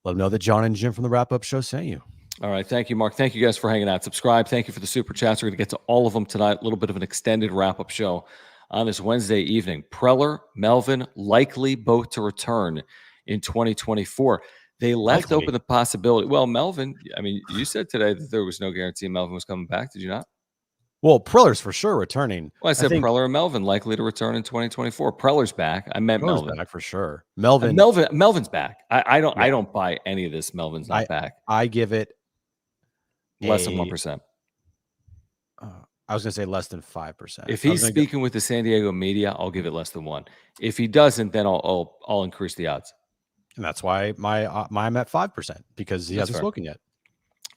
let him know that John and Jim from the Wrap Up Show sent you. All right. Thank you, Mark. Thank you guys for hanging out. Subscribe. Thank you for the super chats. We're going to get to all of them tonight. A little bit of an extended wrap-up show on this Wednesday evening. Preller, Melvin, likely both to return in 2024. They left open the possibility. Well, Melvin, I mean, you said today that there was no guarantee Melvin was coming back. Did you not? Well, Preller's for sure returning. Well, I said Preller and Melvin likely to return in 2024. Preller's back. I meant Preller's Melvin back for sure. Melvin's back. I don't buy any of this. Melvin's not back. I give it less than 1%. I was going to say less than 5%. If he's speaking with the San Diego media, I'll give it less than 1. If he doesn't, then I'll increase the odds. And that's why I'm at 5% because he hasn't spoken yet.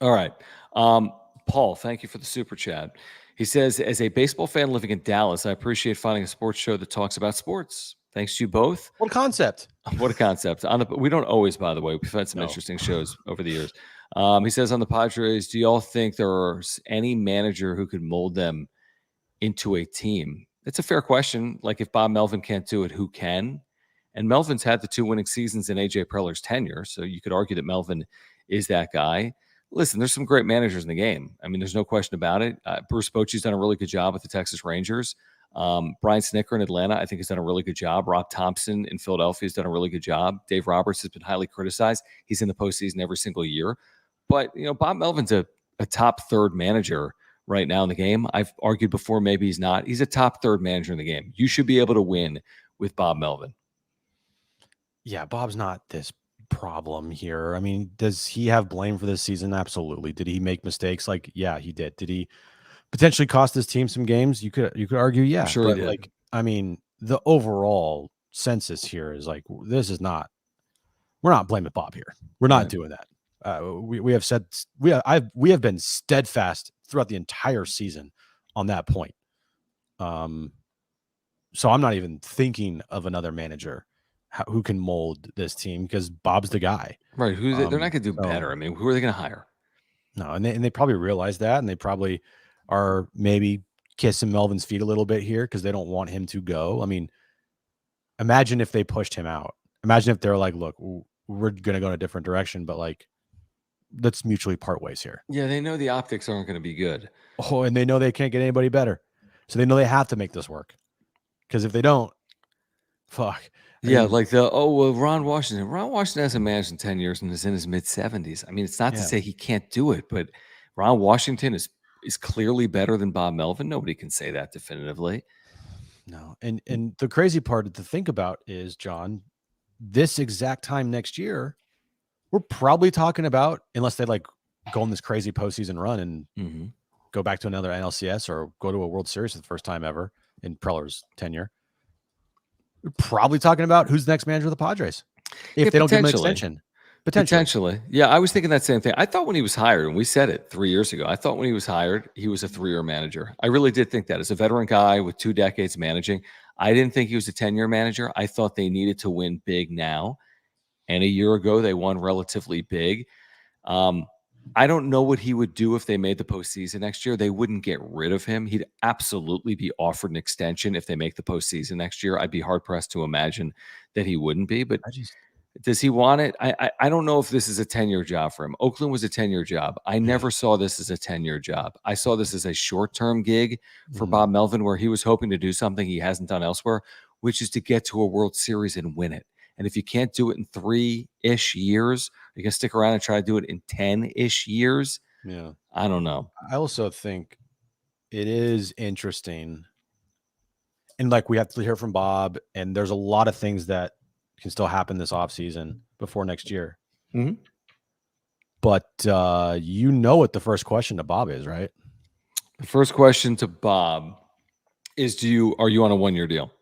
All right. Paul, thank you for the super chat. He says, as a baseball fan living in Dallas, I appreciate finding a sports show that talks about sports. Thanks to you both. What a concept. What a concept. We don't always, by the way. We've had some interesting shows over the years. He says on the Padres, do you all think there's any manager who could mold them into a team? That's a fair question. Like if Bob Melvin can't do it, who can? And Melvin's had the 2 winning seasons in A.J. Preller's tenure, so you could argue that Melvin is that guy. Listen, there's some great managers in the game. I mean, there's no question about it. Bruce Bochy's done a really good job with the Texas Rangers. Brian Snitker in Atlanta, I think, has done a really good job. Rob Thompson in Philadelphia has done a really good job. Dave Roberts has been highly criticized. He's in the postseason every single year. But, Bob Melvin's a top third manager right now in the game. I've argued before maybe he's not. He's a top third manager in the game. You should be able to win with Bob Melvin. Yeah, Bob's not this problem here. I mean, does he have blame for this season? Absolutely. Did he make mistakes? Like, yeah, he did. Did he potentially cost his team some games? You could argue, I'm yeah. sure he But did. like, I mean, the overall census here is like, this is not. We're not blaming Bob here. We're not Right. doing that. We have said we have been steadfast throughout the entire season on that point. So I'm not even thinking of another manager who can mold this team because Bob's the guy. Right. They're not going to do So better. I mean, who are they going to hire? no, and they probably realize that, and they probably are maybe kissing Melvin's feet a little bit here because they don't want him to go. I mean, imagine if they pushed him out. Imagine if they're like, "Look, we're gonna go in a different direction, but like, let's mutually part ways here." Yeah, they know the optics aren't going to be good. Oh, and they know they can't get anybody better, so they know they have to make this work. Because if they don't, fuck. I Yeah, mean, like Ron Washington. Ron Washington hasn't managed in 10 years and is in his mid-70s. I mean, it's not to yeah, say he can't do it, but Ron Washington is clearly better than Bob Melvin. Nobody can say that definitively. no. And the crazy part to think about is, John, this exact time next year, we're probably talking about, unless they like go on this crazy postseason run and Mhm. go back to another NLCS or go to a World Series for the first time ever in Preller's tenure. We're probably talking about who's the next manager of the Padres if Yeah, they don't give him an potentially. extension. Potentially. Potentially. Yeah, I was thinking that same thing. I thought when he was hired, and we said it 3 years ago, I thought when he was hired, he was a 3-year manager. I really did think that. As a veteran guy with 2 decades managing, I didn't think he was a 10-year manager. I thought they needed to win big now, and a year ago, they won relatively big. Um, I don't know what he would do if they made the postseason next year. They wouldn't get rid of him. He'd absolutely be offered an extension if they make the postseason next year. I'd be hard pressed to imagine that he wouldn't be. But I just does he want it? I don't know if this is a 10-year job for him. Oakland was a 10-year job. I yeah. never saw this as a 10-year job. I saw this as a short-term gig for Mhm. Bob Melvin, where he was hoping to do something he hasn't done elsewhere, which is to get to a World Series and win it. And if you can't do it in 3-ish years, you can stick around and try to do it in 10-ish years. Yeah. I don't know. I also think it is interesting. And like we have to hear from Bob, and there's a lot of things that can still happen this offseason before next year. Mhm. But you know what the first question to Bob is, right? The first question to Bob is are you on a 1-year deal?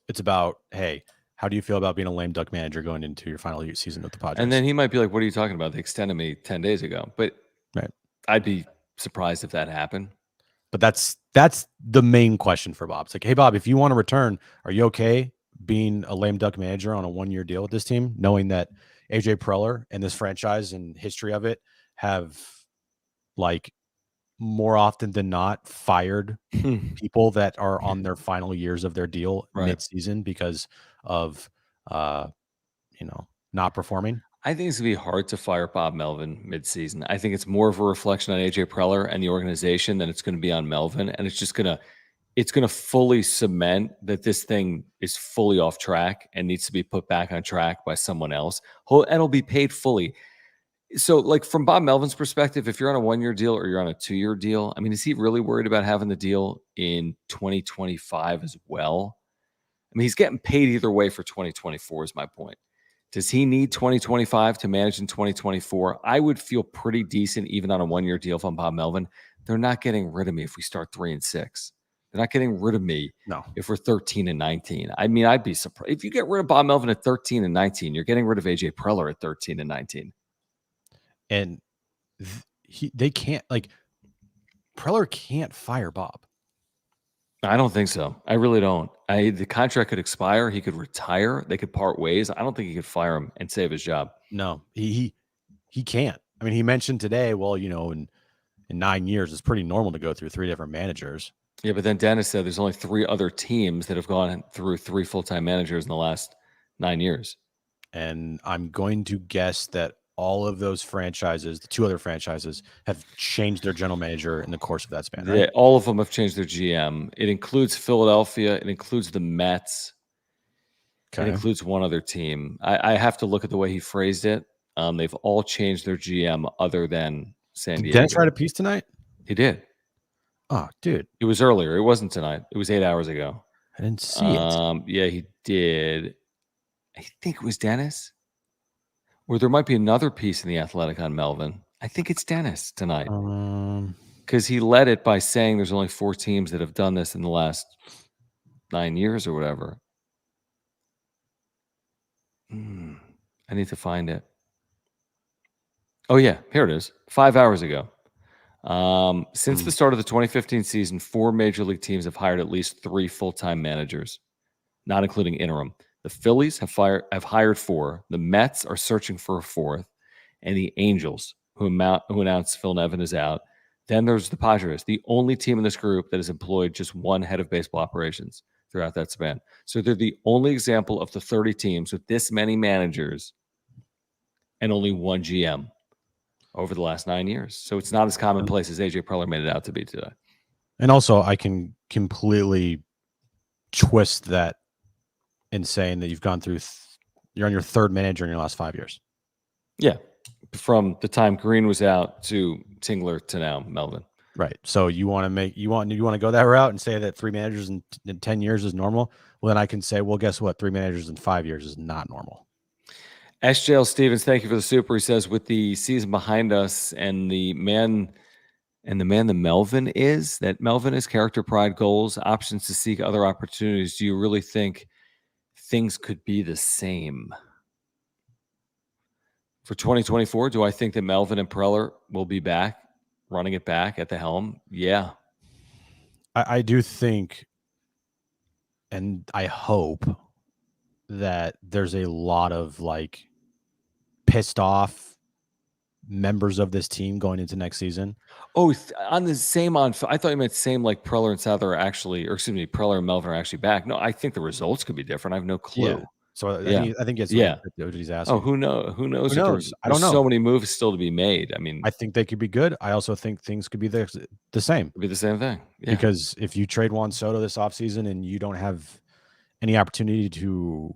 It's about, hey, how do you feel about being a lame duck manager going into your final season with the And Padres? then he might be like, "What are you talking about? They extended me 10 days ago." But Right. I'd be surprised if that happened. But that's the main question for Bob. It's like, hey, Bob, if you want to return, are you okay being a lame duck manager on a 1-year deal with this team, knowing that AJ Preller and this franchise and history of it have like more often than not fired people that are on their final years of their deal Right. mid-season because of uh, not performing? I think it's gonna be hard to fire Bob Melvin midseason. I think it's more of a reflection on AJ Preller and the organization than it's gonna be on Melvin, and it's gonna fully cement that this thing is fully off track and needs to be put back on track by someone else. And it'll be paid fully. So, like, from Bob Melvin's perspective, if you're on a 1-year deal or you're on a 2-year deal, I mean, is he really worried about having the deal in 2025 as well? I mean, he's getting paid either way for 2024 is my point. Does he need 2025 to manage in 2024? I would feel pretty decent even on a 1-year deal if I'm Bob Melvin. They're not getting rid of me if we start 3-6. They're not getting rid of me No. if we're 13-19. I mean, I'd be surprised. If you get rid of Bob Melvin at 13-19, you're getting rid of AJ Preller at 13-19. And they can't like Preller can't fire Bob. I don't think so. I really don't. The contract could expire. He could retire. They could part ways. I don't think he could fire him and save his job. No, he can't. I mean, he mentioned today, well, in 9 years, it's pretty normal to go through 3 different managers. Yeah, but then Dennis said there's only 3 other teams that have gone through 3 full-time managers in the last 9 years. And I'm going to guess that all of those franchises, the 2 other franchises, have changed their general manager in the course of that span, right? All of them have changed their GM. It includes Philadelphia. It includes the Mets. It Okay. includes one other team. I have to look at the way he phrased it. They've all changed their GM other than San Did Dennis Diego. write a piece tonight? He did. Oh, dude, It was earlier. It wasn't tonight. It was 8 hours ago. I didn't see it. Yeah, he did. I think it was Dennis. Or there might be another piece in the Athletic on Melvin. I think it's Dennis tonight because he led it by saying there's only 4 teams that have done this in the last 9 years or whatever. I need to find it. Oh, yeah, here it is. 5 hours ago. Since the start of the 2015 season, 4 major league teams have hired at least 3 full-time managers, not including interim. The Phillies have hired 4. The Mets are searching for a 4th, and the Angels, who announced Phil Nevin is out. Then there's the Padres, the only team in this group that has employed just 1 head of baseball operations throughout that span. So they're the only example of the 30 teams with this many managers and only 1 GM over the last 9 years. So it's not as commonplace as AJ Preller made it out to be today. And also, I can completely twist that in saying that you've gone through, you're on your 3rd manager in your last 5 years. Yeah. From the time Green was out to Tingler to now Melvin. Right. So you want to go that route and say that 3 managers in 10 years is normal? Well, then I can say, well, guess what? 3 managers in 5 years is not normal. SJL Stevens, thank you for the super. He says, with the season behind us and the man the Melvin is, that Melvin is character, pride, goals, options to seek other opportunities. Do you really think things could be the same for 2024? Do I think that Melvin and Preller will be back, running it back at the helm? Yeah. I do think, and I hope that there's a lot of like pissed off members of this team going into next season. Oh, on the same I thought you meant same like Preller and South are actually, or excuse me, Preller and Melvin are actually back. No, I think the results could be different. I have no clue. Yeah. So Yeah. I think it's what he's asking. Oh, who knows? Who knows? Who If knows? I there's don't know. so many moves still to be made. I mean, I think they could be good. I also think things could be the same. It'd be the same thing. Yeah. Because if you trade Juan Soto this offseason and you don't have any opportunity to,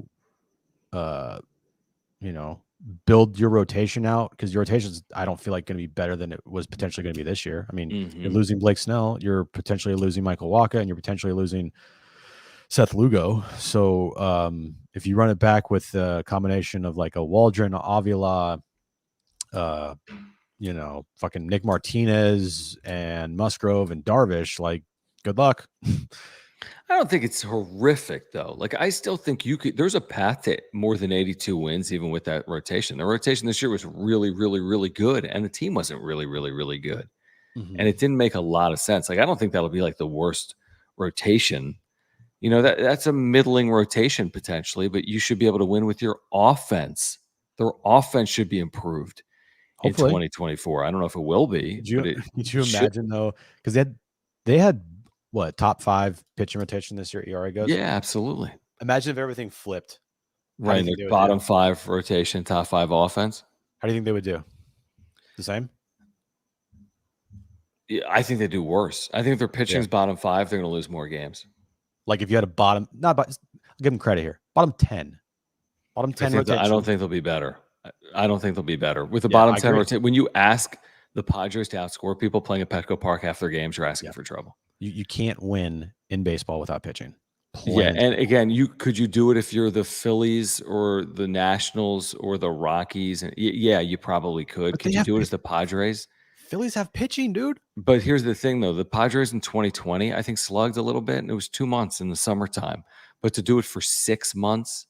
build your rotation out, because your rotation's, I don't feel like going to be better than it was potentially going to be this year. I mean, you're losing Blake Snell, you're potentially losing Michael Wacha, and you're potentially losing Seth Lugo. So if you run it back with a combination of like a Waldron, Avila, fucking Nick Martinez and Musgrove and Darvish, like, good luck. I don't think it's horrific though. Like, I still think there's a path to more than 82 wins, even with that rotation. The rotation this year was really, really, really good, and the team wasn't really, really, really good. And it didn't make a lot of sense. Like, I don't think that'll be like the worst rotation. That's a middling rotation potentially, but you should be able to win with your offense. Their offense should be improved. Hopefully. In 2024. I don't know if it will be. Could you imagine though? Because they had what, top 5 pitching rotation this year? ERA goes. Yeah, absolutely. Imagine if everything flipped. Right, their bottom 5 rotation, top 5 offense. How do you think they would do? The same? Yeah, I think they do worse. I think if their pitching's bottom 5, they're going to lose more games. Like if you had a bottom, I'll give them credit here. Bottom 10. Bottom 10 rotation. I don't think they'll be better. I don't think they'll be better. With the bottom 10 rotation, when you ask the Padres to outscore people playing at Petco Park half their games, you're asking for trouble. You can't win in baseball without pitching. Yeah, and again, could you do it if you're the Phillies or the Nationals or the Rockies? And yeah, you probably could. Could you do it as the Padres? Phillies have pitching, dude. But here's the thing, though. The Padres in 2020, I think, slugged a little bit, and it was 2 months in the summertime. But to do it for 6 months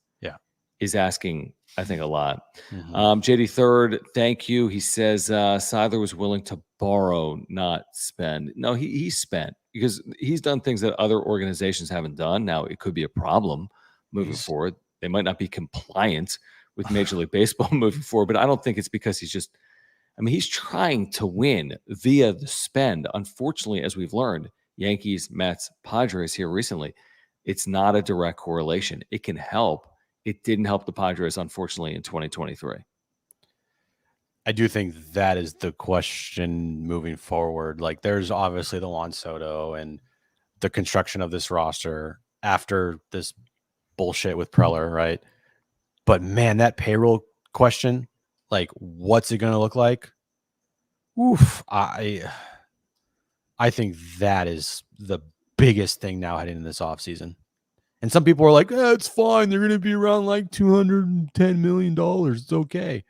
is asking, I think, a lot. JD Third, thank you. He says Seidler was willing to borrow, not spend. No, he spent because he's done things that other organizations haven't done. Now, it could be a problem moving forward. They might not be compliant with Major League Baseball moving forward, but I don't think it's because he's trying to win via the spend. Unfortunately, as we've learned, Yankees, Mets, Padres here recently, it's not a direct correlation. It can help. It didn't help the Padres, unfortunately, in 2023. I do think that is the question moving forward. Like, there's obviously the Juan Soto and the construction of this roster after this bullshit with Preller, right? But man, that payroll question, like, what's it going to look like? Oof. I think that is the biggest thing now heading into this offseason. And some people are like, it's fine. They're going to be around like $210 million. It's okay.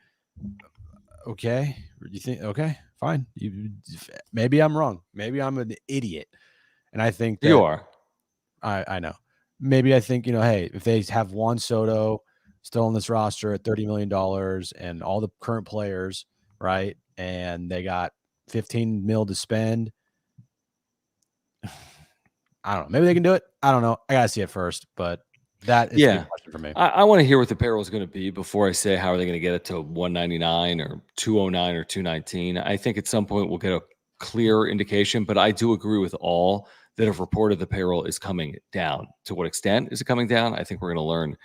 Okay. You think, okay, fine. Maybe I'm wrong. Maybe I'm an idiot. And I think You that are. I know. Maybe I think, hey, if they have Juan Soto still on this roster at $30 million and all the current players, right? And they got 15 mil to spend. I don't know. Maybe they can do it. I don't know. I gotta see it first, but that is the big Yeah. question for me. I want to hear what the payroll is going to be before I say how are they going to get it to 199 or 209 or 219. I think at some point we'll get a clear indication, but I do agree with all that have reported the payroll is coming down. To what extent is it coming down? I think we're going to learn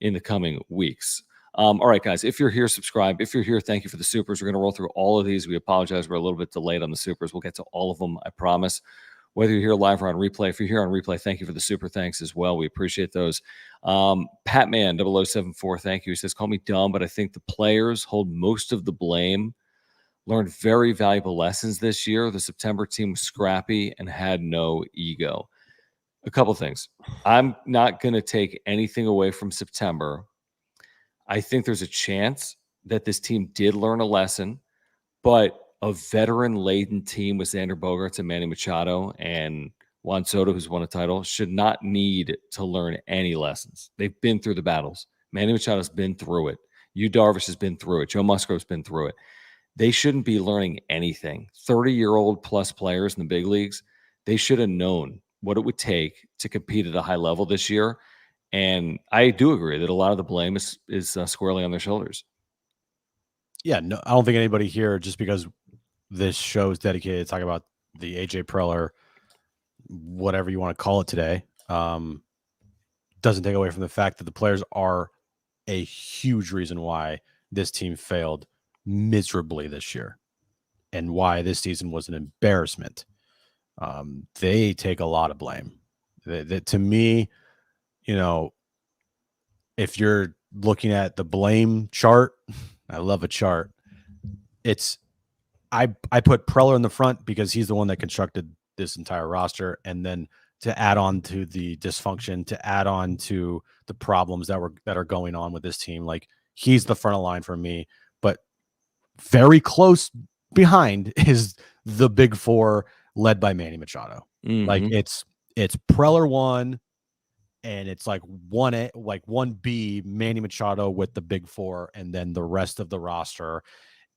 in the coming weeks. All right, guys, if you're here, subscribe. If you're here, thank you for the supers. We're going to roll through all of these. We apologize. We're a little bit delayed on the supers. We'll get to all of them, I promise. Whether you're here live or on replay, if you're here on replay, thank you for the super thanks as well. We appreciate those. Patman 0074, thank you. He says, call me dumb, but I think the players hold most of the blame. Learned very valuable lessons this year. The September team was scrappy and had no ego. A couple things. I'm not going to take anything away from September. I think there's a chance that this team did learn a lesson, but a veteran-laden team with Xander Bogaerts and Manny Machado and Juan Soto, who's won a title, should not need to learn any lessons. They've been through the battles. Manny Machado's been through it. Yu Darvish has been through it. Joe Musgrove's been through it. They shouldn't be learning anything. 30-year-old plus players in the big leagues, they should have known what it would take to compete at a high level this year. And I do agree that a lot of the blame is squarely on their shoulders. Yeah, no, I don't think anybody here, just because this show is dedicated to talk about the AJ Preller, whatever you want to call it today, doesn't take away from the fact that the players are a huge reason why this team failed miserably this year and why this season was an embarrassment. They take a lot of blame. To me, if you're looking at the blame chart, I love a chart. I put Preller in the front because he's the one that constructed this entire roster, and then to add on to the dysfunction, to add on to the problems that are going on with this team, like he's the front of line for me. But very close behind is the big four led by Manny Machado. Mm-hmm. Like it's Preller 1, and it's like 1A, like 1B, Manny Machado with the big four, and then the rest of the roster,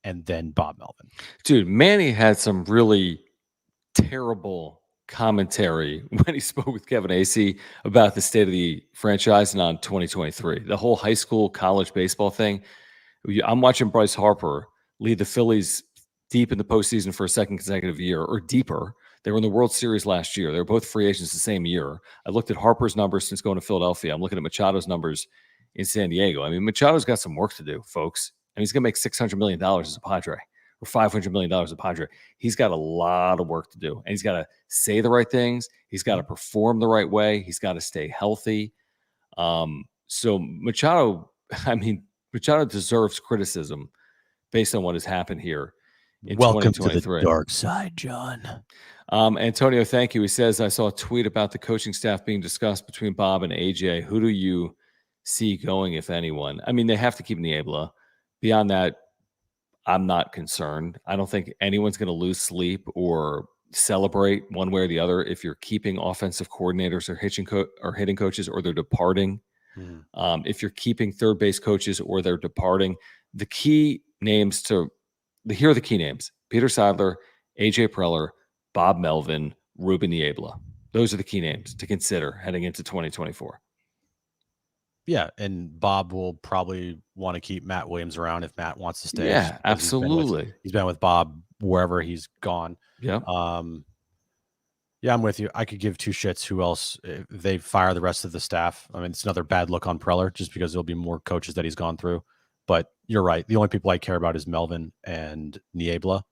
and then Bob Melvin. Dude, Manny had some really terrible commentary when he spoke with Kevin Acee about the state of the franchise and on 2023. The whole high school, college baseball thing. I'm watching Bryce Harper lead the Phillies deep in the postseason for a second consecutive year, or deeper. They were in the World Series last year. They were both free agents the same year. I looked at Harper's numbers since going to Philadelphia. I'm looking at Machado's numbers in San Diego. I mean, Machado's got some work to do, folks. And he's going to make $600 million as a Padre or $500 million as a Padre. He's got a lot of work to do. And he's got to say the right things. He's got to perform the right way. He's got to stay healthy. So Machado, Machado deserves criticism based on what has happened here in Welcome 2023. to the dark side, John. Antonio, thank you. He says, I saw a tweet about the coaching staff being discussed between Bob and AJ. Who do you see going, if anyone? I mean, they have to keep Niebla. Beyond that, I'm not concerned. I don't think anyone's going to lose sleep or celebrate one way or the other if you're keeping offensive coordinators or hitting coaches or they're departing. If you're keeping third base coaches or they're departing, the key names here are the key names: Peter Seidler, AJ Preller, Bob Melvin, Ruben Niebla. Those are the key names to consider heading into 2024. Yeah, and Bob will probably want to keep Matt Williams around if Matt wants to stay. Yeah, absolutely. He's been with Bob wherever he's gone. Yeah. Yeah, I'm with you. I could give two shits who else if they fire the rest of the staff. I mean, it's another bad look on Preller just because there'll be more coaches that he's gone through. But you're right. The only people I care about is Melvin and Niebla.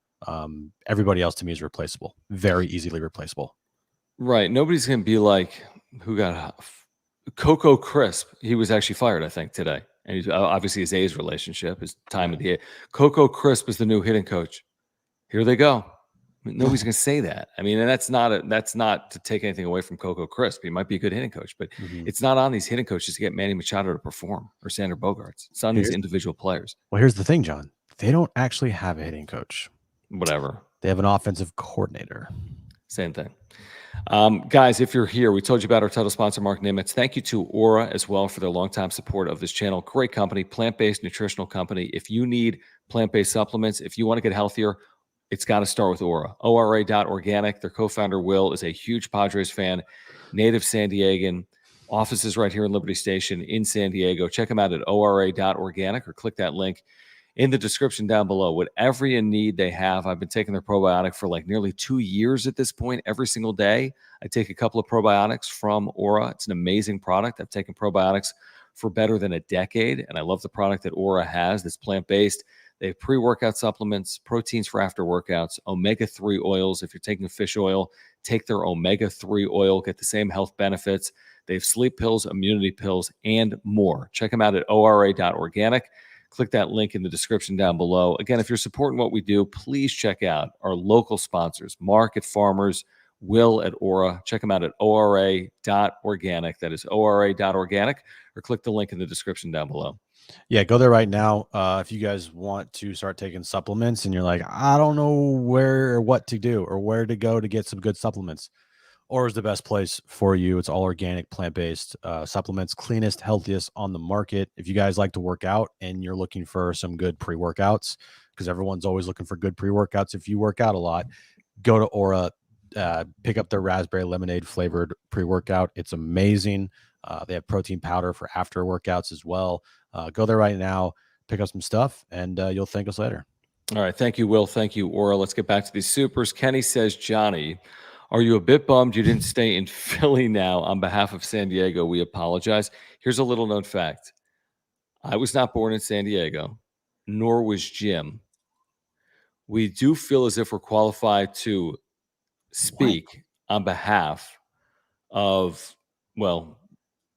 Everybody else to me is replaceable. Very easily replaceable. Right. Nobody's going to be like, who got Coco Crisp. He was actually fired, I think, today. And he's obviously his A's relationship, his time at the A. Coco Crisp is the new hitting coach. Here they go. I mean, nobody's going to say that. I mean, and that's not to take anything away from Coco Crisp. He might be a good hitting coach, but it's not on these hitting coaches to get Manny Machado to perform or Xander Bogaerts. It's on these individual players. Well, here's the thing, John. They don't actually have a hitting coach. Whatever. They have an offensive coordinator. Same thing. Guys, if you're here, we told you about our title sponsor, Mark Nimitz. Thank you to Aura as well for their longtime support of this channel. Great company, plant-based nutritional company. If you need plant-based supplements, if you want to get healthier, it's got to start with Aura. ORA.organic. Their co-founder, Will, is a huge Padres fan, native San Diegan. Offices right here in Liberty Station in San Diego. Check them out at ORA.organic or click that link in the description down below. Whatever you need, they have. I've been taking their probiotic for like nearly 2 years at this point. Every single day, I take a couple of probiotics from Aura. It's an amazing product. I've taken probiotics for better than a decade, and I love the product that Aura has that's plant-based. They have pre-workout supplements, proteins for after workouts, omega-3 oils. If you're taking fish oil, take their omega-3 oil, get the same health benefits. They have sleep pills, immunity pills, and more. Check them out at ORA.organic. Click that link in the description down below. Again, if you're supporting what we do, please check out our local sponsors, Mark at Farmers, Will at Aura. Check them out at ORA.organic. That is ORA.organic, or click the link in the description down below. Yeah, go there right now. If you guys want to start taking supplements and you're like, I don't know where or what to do or where to go to get some good supplements, Aura is the best place for you. It's all organic, plant-based supplements, cleanest, healthiest on the market. If you guys like to work out and you're looking for some good pre-workouts, because everyone's always looking for good pre-workouts. If you work out a lot, go to Aura, pick up their raspberry lemonade flavored pre-workout. It's amazing. They have protein powder for after workouts as well. Go there right now, pick up some stuff, and you'll thank us later. All right. Thank you, Will. Thank you, Aura. Let's get back to these supers. Kenny says, Johnny, are you a bit bummed you didn't stay in Philly now? On behalf of San Diego, we apologize. Here's a little known fact. I was not born in San Diego, nor was Jim. We do feel as if we're qualified to speak on behalf of, well,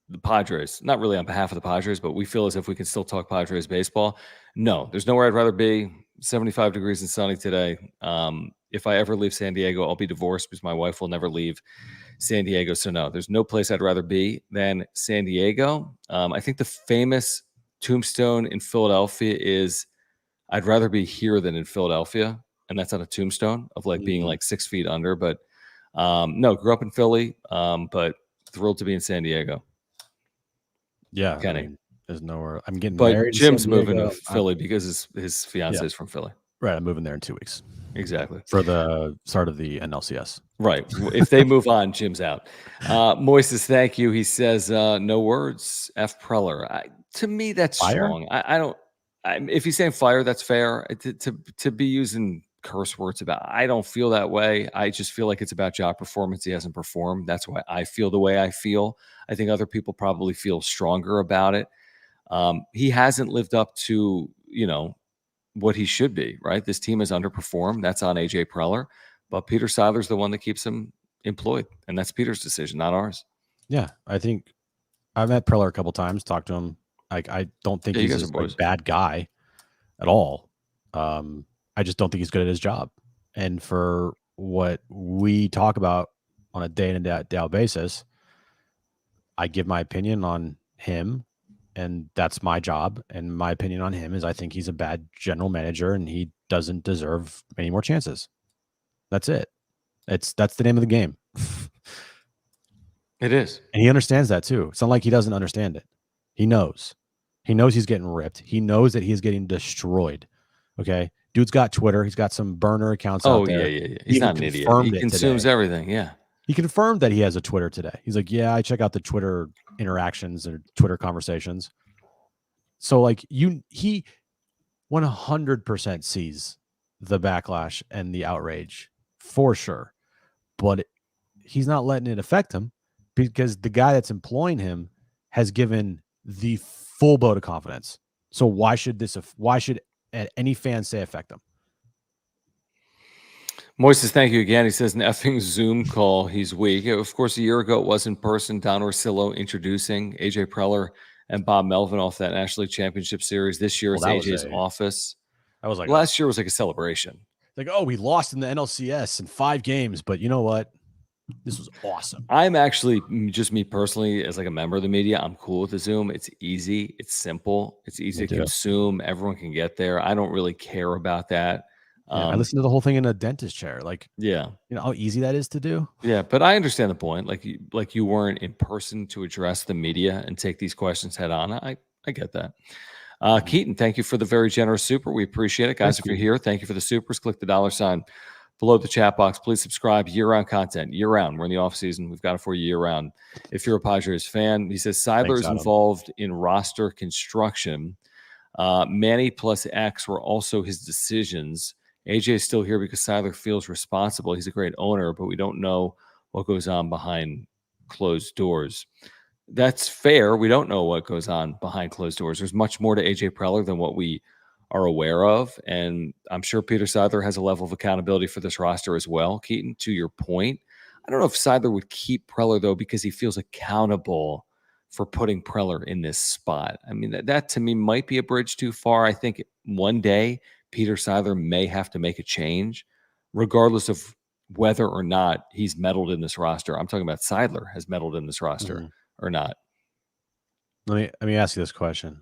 the Padres. Not really on behalf of the Padres, but we feel as if we can still talk Padres baseball. No, there's nowhere I'd rather be. 75 degrees and sunny today. If I ever leave San Diego, I'll be divorced because my wife will never leave San Diego. So no, there's no place I'd rather be than San Diego. I think the famous tombstone in Philadelphia is I'd rather be here than in Philadelphia. And that's on a tombstone of like being like 6 feet under. But no, grew up in Philly, but thrilled to be in San Diego. Yeah, Kenny. I mean, there's nowhere. I'm getting But married. Jim's moving to Philly because his fiance is from Philly. Right, I'm moving there in 2 weeks. Exactly. For the start of the NLCS. Right. If they move on, Jim's out. Moises, thank you. He says, no words, F. Preller. To me, that's Fire? strong. I don't if he's saying fire, that's fair. To be using curse words about, I don't feel that way. I just feel like it's about job performance. He hasn't performed. That's why I feel the way I feel. I think other people probably feel stronger about it. He hasn't lived up to, what he should be, right? This team has underperformed. That's on AJ Preller, but Peter Seiler's the one that keeps him employed, and that's Peter's decision, not ours. Yeah, I think I've met Preller a couple times, talked to him. Like, I don't think he's a bad guy at all. I just don't think he's good at his job. And for what we talk about on a day-in-day basis, I give my opinion on him, and that's my job. And my opinion on him is I think he's a bad general manager and he doesn't deserve any more chances. That's it. That's the name of the game. It is. And he understands that too. It's not like he doesn't understand it. He knows. He knows he's getting ripped. He knows that he's getting destroyed. Okay. Dude's got Twitter. He's got some burner accounts out there. Yeah. He's not an idiot. He consumes everything. Yeah. He confirmed that he has a Twitter today. He's like, yeah, I check out the Twitter interactions or Twitter conversations. So like he 100% sees the backlash and the outrage for sure, but he's not letting it affect him because the guy that's employing him has given the full vote of confidence. So why should any fan say affect him? Moises, thank you again. He says, an effing Zoom call. He's weak. Of course, a year ago it was in person. Don Orsillo introducing AJ Preller and Bob Melvin off that National League Championship Series. This year it's AJ's office. That was like last year was like a celebration. Like, oh, we lost in the NLCS in 5 games, but you know what? This was awesome. I'm actually just me personally, as like a member of the media, I'm cool with the Zoom. It's easy, it's simple, it's Me easy to too. consume. Everyone can get there. I don't really care about that. Yeah, I listened to the whole thing in a dentist chair. Like, Yeah. you know how easy that is to do? Yeah, but I understand the point. Like you weren't in person to address the media and take these questions head on. I get that. Mhm. Keaton, thank you for the very generous super. We appreciate it, Thanks, guys. If you're Keaton. here, thank you for the supers. Click the $ below the chat box. Please subscribe. Year-round content. Year-round. We're in the off season. We've got it for you year-round. If you're a Padres fan, he says Seidler Thanks, is Adam. involved in roster construction. Manny plus X were also his decisions. AJ is still here because Seidler feels responsible. He's a great owner, but we don't know what goes on behind closed doors. That's fair. We don't know what goes on behind closed doors. There's much more to AJ Preller than what we are aware of. And I'm sure Peter Seidler has a level of accountability for this roster as well. Keaton, to your point, I don't know if Seidler would keep Preller, though, because he feels accountable for putting Preller in this spot. I mean, that to me might be a bridge too far. I think one day Peter Seidler may have to make a change, regardless of whether or not he's meddled in this roster. I'm talking about Seidler has meddled in this roster Mhm. or not. Let me ask you this question.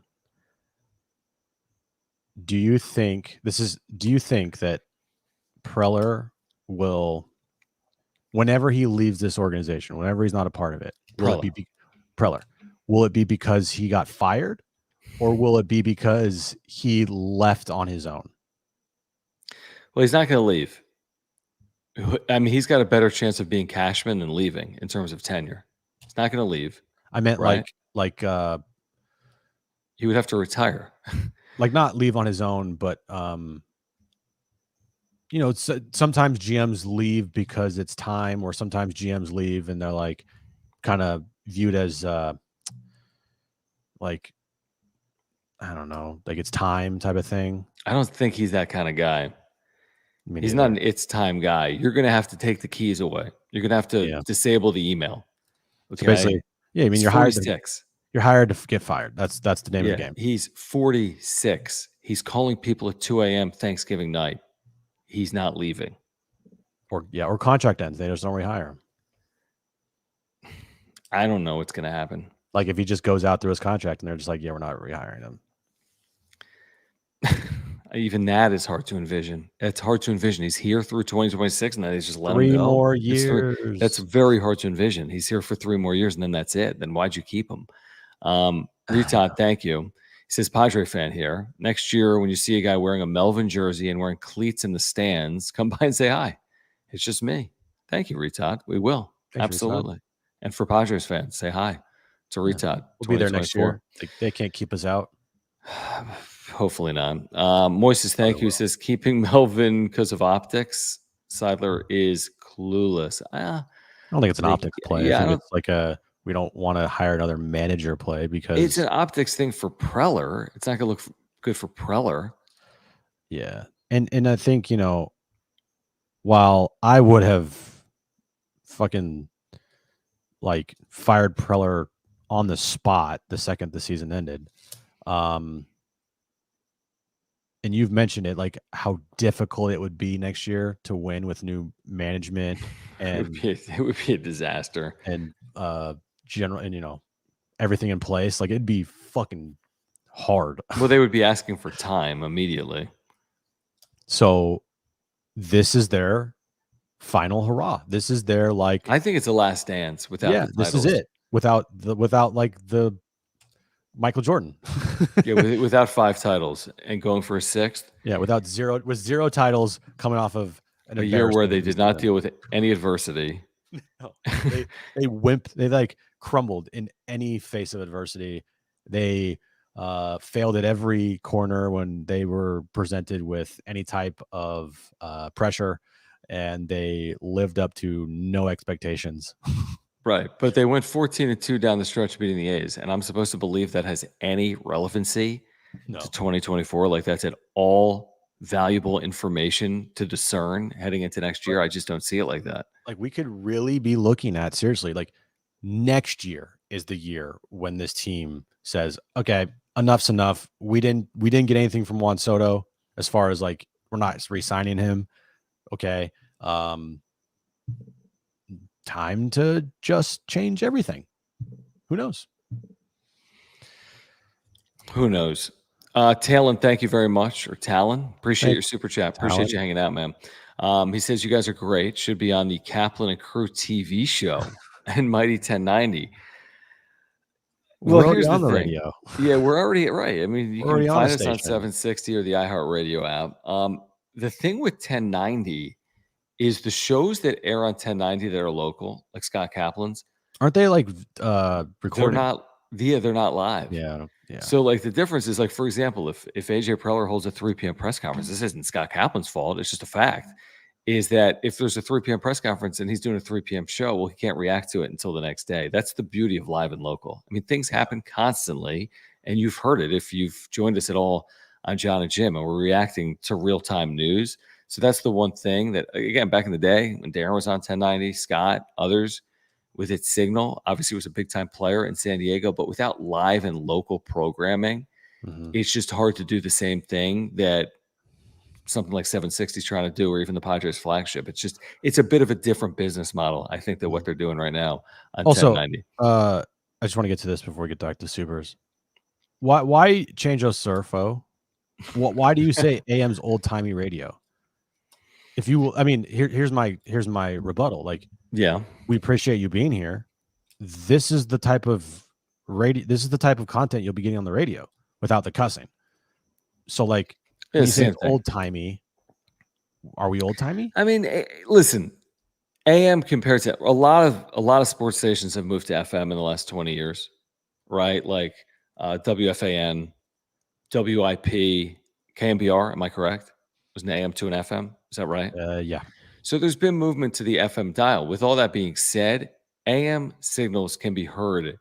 Do you think that Preller will, whenever he leaves this organization, whenever he's not a part of it, will it Preller. be Preller? Will it be because he got fired, or will it be because he left on his own? Well, he's not going to leave. I mean, he's got a better chance of being Cashman than leaving in terms of tenure. He's not going to leave, I meant right? He would have to retire. like not leave on his own, but you know, sometimes GMs leave because it's time, or sometimes GMs leave and they're like kind of viewed as like, I don't know, like it's time type of thing. I don't think he's that kind of guy. Me He's not neither. an it's time guy. You're going to have to take the keys away. You're going to have to Yeah. disable the email. So Okay. basically, yeah, I mean He's you're hired to 46. get fired. That's the name of the Yeah. game. He's 46. He's calling people at 2 a.m. Thanksgiving night. He's not leaving. Or contract ends. They just don't rehire him. I don't know what's going to happen. Like if he just goes out through his contract and they're just like, yeah, we're not rehiring him. Even that is hard to envision. It's hard to envision. He's here through 2026, and then he's just let him 3 go. more That's years. very hard to envision. He's here for 3 more years, and then that's it. Then why'd you keep him? Retod, thank you. He says, Padre fan here. Next year, when you see a guy wearing a Melvin jersey and wearing cleats in the stands, come by and say hi. It's just me. Thank you, Retod. We will. Thanks, Absolutely. And for Padres fans, say hi to Yeah. Retod. We'll be there next 2024. year. They can't keep us out. Hopefully not. Moises, thank you. He says keeping Melvin because of optics. Seidler is clueless. I don't think it's an optics play. Yeah, I think it's like we don't want to hire another manager play it's because an optics thing for Preller. It's not going to look good for Preller. yeah. And I think, you know, while I would have fucking like fired Preller on the spot the second the season ended, and you've mentioned it, like how difficult it would be next year to win with new management and It would be a disaster. and general, and you know, everything in place. Like it'd be fucking hard. Well, they would be asking for time immediately. So this is their final hurrah. This is their like, I think it's a last dance without the this is titles. it without like the Michael Jordan. Yeah, without 5 titles and going for a 6th. Yeah, with zero titles coming off of A year where embarrassing they did not season. deal with any adversity. No, they like crumbled in any face of adversity. They failed at every corner when they were presented with any type of pressure, and they lived up to no expectations. Right. But they went 14-2 down the stretch beating the A's. And I'm supposed to believe that has any relevancy No, to 2024. Like that's at all valuable information to discern heading into next year. I just don't see it like that. like we could really be looking at seriously, like next year is the year when this team says, okay, enough's enough. We didn't get anything from Juan Soto as far as like we're not re-signing him. Okay. Time time to just change everything. Who knows? Who knows? Talon, thank you very much. Or Talon, appreciate your super chat. Appreciate Talon. you hanging out, man. He says you guys are great. Should be on the Kaplan and Crew TV show and Mighty 1090. We're Well, already here's the on the thing. radio. Yeah, we're already right. I mean, you We're can already on a find us on station. 760 or the iHeartRadio app. The thing with 1090 is the shows that air on 1090 that are local, like Scott Kaplan's, Aren't they like they're recorded? not. Yeah, they're not live. Yeah. So, like, the difference is, like, for example, if AJ Preller holds a 3 p.m. press conference, this isn't Scott Kaplan's fault. It's just a fact. Is that if there's a 3 p.m. press conference and he's doing a 3 p.m. show, well, he can't react to it until the next day. That's the beauty of live and local. I mean, things happen constantly, and you've heard it if you've joined us at all on John and Jim, and we're reacting to real time news. So that's the one thing that, again, back in the day when Darren was on 1090, Scott, others, with its signal, obviously was a big time player in San Diego, but without live and local programming, it's just hard to do the same thing that something like 760 is trying to do, or even the Padres flagship. It's a bit of a different business model, I think, than what they're doing right now on also, 1090. I just want to get to this before we get back to supers. Why change us surfo? Why do you say AM's old timey radio? If you, I mean, here's my rebuttal. Like, yeah, we appreciate you being here. This is the type of radio. This is the type of content you'll be getting on the radio without the cussing. So, like, when you say old timey, are we old timey? I mean, listen, AM compared to a lot of sports stations have moved to FM in the last 20 years, right? Like WFAN, WIP, KMBR. Am I correct? It was an AM to an FM. Is that right? Yeah. So there's been movement to the FM dial. With all that being said, AM signals can be heard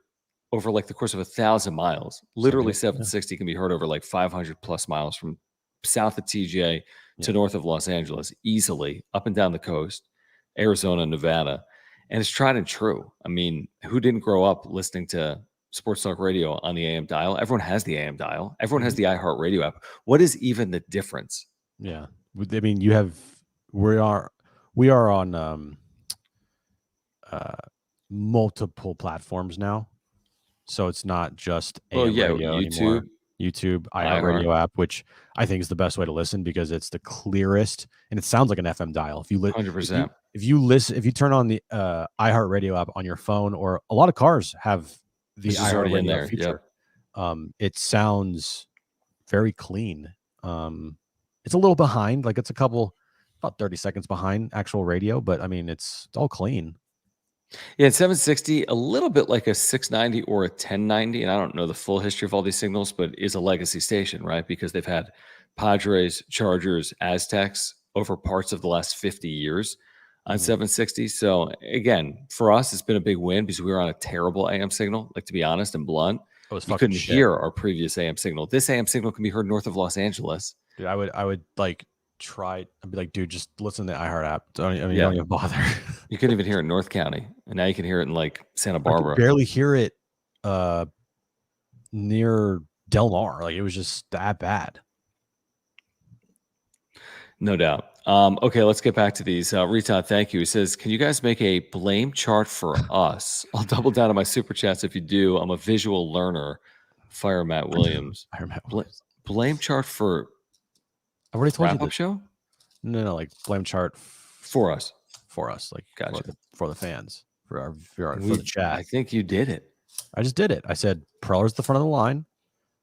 over like the course of 1,000 miles. Literally 760 can be heard over like 500 plus miles from south of TJ to north of Los Angeles, easily up and down the coast, Arizona, Nevada. And it's tried and true. I mean, who didn't grow up listening to sports talk radio on the AM dial? Everyone has the AM dial. Everyone has the iHeartRadio app. What is even the difference? Yeah. I mean, we are on multiple platforms now. So it's not just AM radio anymore. YouTube, iHeartRadio app, which I think is the best way to listen because it's the clearest and it sounds like an FM dial. If you 100%. if you turn on the iHeartRadio app on your phone, or a lot of cars have the iHeartRadio feature, it sounds very clean. It's a little behind, like it's about 30 seconds behind actual radio, but I mean, it's all clean. Yeah, it's 760, a little bit like a 690 or a 1090. And I don't know the full history of all these signals, but is a legacy station, right? Because they've had Padres, Chargers, Aztecs over parts of the last 50 years on 760. So again, for us, it's been a big win because we were on a terrible AM signal, like to be honest and blunt. You couldn't hear our previous AM signal. This AM signal can be heard north of Los Angeles. Dude, I would like try. I'd be like, dude, just listen to the iHeart app. Don't even bother. You couldn't even hear it in North County, and now you can hear it in like Santa Barbara. I could barely hear it near Del Mar. Like it was just that bad. No doubt. Okay, let's get back to these. Rita, thank you. He says, can you guys make a blame chart for us? I'll double down on my super chats if you do. I'm a visual learner. Fire Matt Williams. Blame chart for I've already told you the show? No, like blame chart for us. Like gotcha. for the fans, for the chat. I think you did it. I just did it. I said Preller's the front of the line,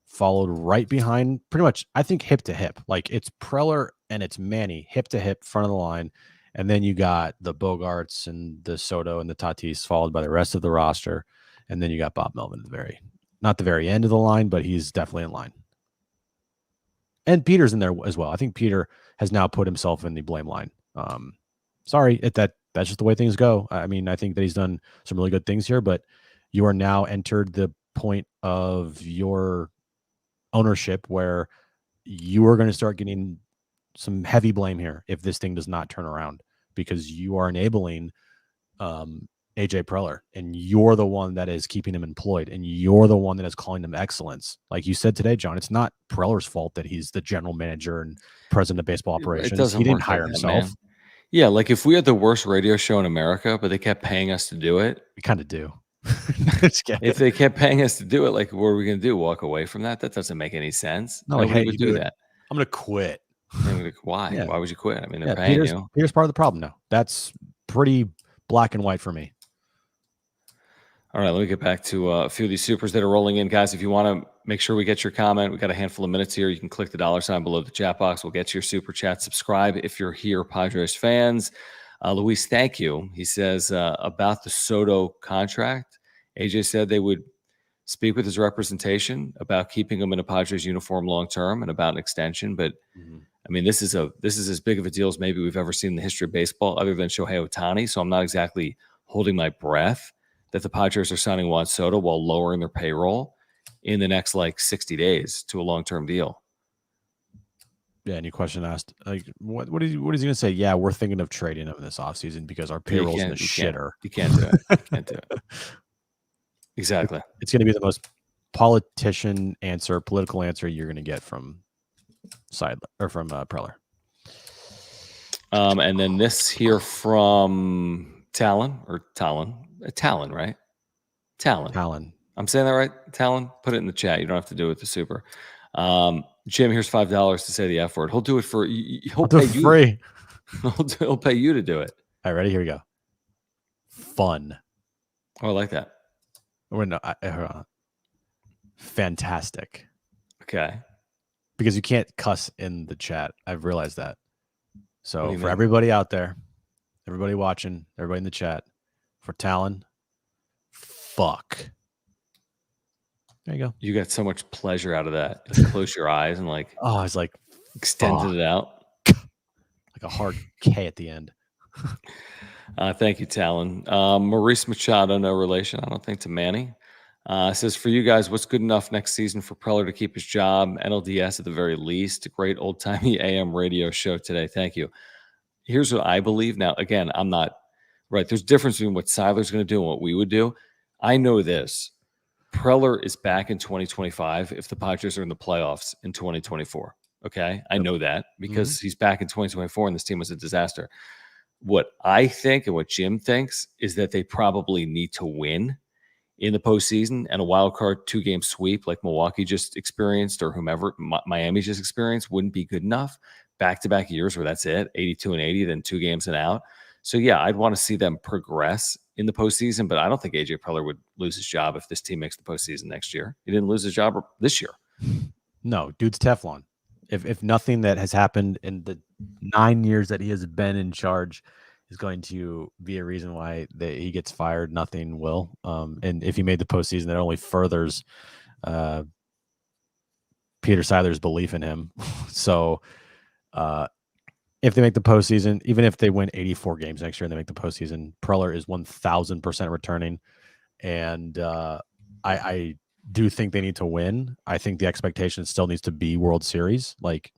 followed right behind, pretty much, I think hip to hip. Like it's Preller and it's Manny, hip to hip, front of the line. And then you got the Bogarts and the Soto and the Tatis, followed by the rest of the roster. And then you got Bob Melvin at not the very end of the line, but he's definitely in line. And Peter's in there as well. I think Peter has now put himself in the blame line. Sorry, that's just the way things go. I mean, I think that he's done some really good things here, but you are now entered the point of your ownership where you are going to start getting some heavy blame here if this thing does not turn around, because you are enabling AJ Preller, and you're the one that is keeping him employed, and you're the one that is calling him excellence. Like you said today, John, it's not Preller's fault that he's the general manager and president of baseball operations. He didn't hire himself. Yeah, like if we had the worst radio show in America, but they kept paying us to do it. We kind of do. If they kept paying us to do it, like, what are we gonna do? Walk away from that? That doesn't make any sense. No, like, Nobody hey, would do dude, that. I'm gonna quit. And we're like, why? Yeah, Why would you quit? I mean, they're yeah. paying Peter's you. Peter's part of the problem now. That's pretty black and white for me. All right, let me get back to a few of these supers that are rolling in. Guys, if you want to make sure we get your comment, we got a handful of minutes here. You can click the $ below the chat box. We'll get to your super chat. Subscribe if you're here, Padres fans. Luis, thank you. He says about the Soto contract, AJ said they would speak with his representation about keeping him in a Padres uniform long term and about an extension. But I mean, this is as big of a deal as maybe we've ever seen in the history of baseball, other than Shohei Ohtani. So I'm not exactly holding my breath that the Padres are signing Juan Soto while lowering their payroll in the next like 60 days to a long-term deal. Yeah, any question asked, like, what is he going to say? Yeah, we're thinking of trading him this offseason because our payroll's in the shitter. You can't do it. You can't do it. Exactly. It's going to be the most political answer you're going to get from Preller. And then this here from Talon, right? Talon. I'm saying that right? Talon? Put it in the chat. You don't have to do it with the super. Jim, here's $5 to say the F word. He'll do it for he'll pay you free. He'll pay you to do it. All right, ready? Here we go. Fun. Oh, I like that. Fantastic. Okay. Because you can't cuss in the chat. I've realized that. So for everybody out there, everybody watching, everybody in the chat, for Talon, fuck. There you go. You got so much pleasure out of that. Like, close your eyes and like, oh, it's like extended it out. Like a hard K at the end. Thank you, Talon. Maurice Machado, no relation, I don't think, to Manny. Says, for you guys, what's good enough next season for Preller to keep his job? NLDS at the very least. A great old-timey AM radio show today. Thank you. Here's what I believe. Now, again, I'm not right. There's a difference between what Seiler's going to do and what we would do. I know this. Preller is back in 2025 if the Padres are in the playoffs in 2024. Okay? I know that because he's back in 2024 and this team was a disaster. What I think and what Jim thinks is that they probably need to win in the postseason, and a wild card 2-game sweep like Milwaukee just experienced or whomever Miami just experienced wouldn't be good enough. Back-to-back years where that's it, 82 and 80, then 2 games and out. So yeah, I'd want to see them progress in the postseason, but I don't think AJ Preller would lose his job if this team makes the postseason next year. He didn't lose his job this year. No, dude's Teflon. If nothing that has happened in the 9 years that he has been in charge is going to be a reason why he gets fired, nothing will. And if he made the postseason, that only furthers Peter Seiler's belief in him. So if they make the postseason, even if they win 84 games next year and they make the postseason, Preller is 1,000% returning. And I do think they need to win. I think the expectation still needs to be World Series. Like,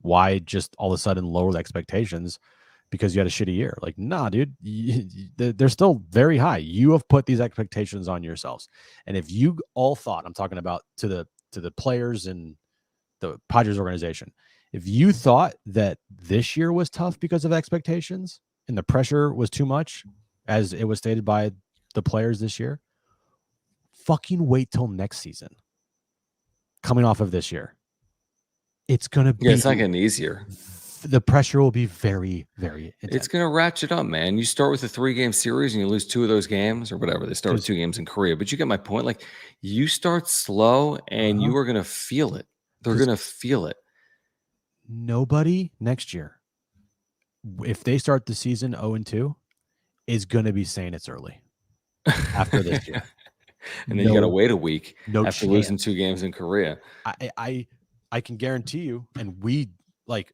why just all of a sudden lower the expectations because you had a shitty year? Like, nah, dude, they're still very high. You have put these expectations on yourselves. And if you all thought, I'm talking about to the players and the Padres organization, if you thought that this year was tough because of expectations and the pressure was too much, as it was stated by the players this year, fucking wait till next season. Coming off of this year, it's gonna be. Yeah, it's not getting easier. The pressure will be very, very intense. It's gonna ratchet up, man. You start with a 3-game series and you lose 2 of those games, or whatever. They start with 2 games in Korea, but you get my point. Like, you start slow, and you are gonna feel it. They're gonna feel it. Nobody next year, if they start the season 0-2, is gonna be saying it's early after this year. And then you got to wait a week after chance. losing 2 games in Korea. I can guarantee you, and we like,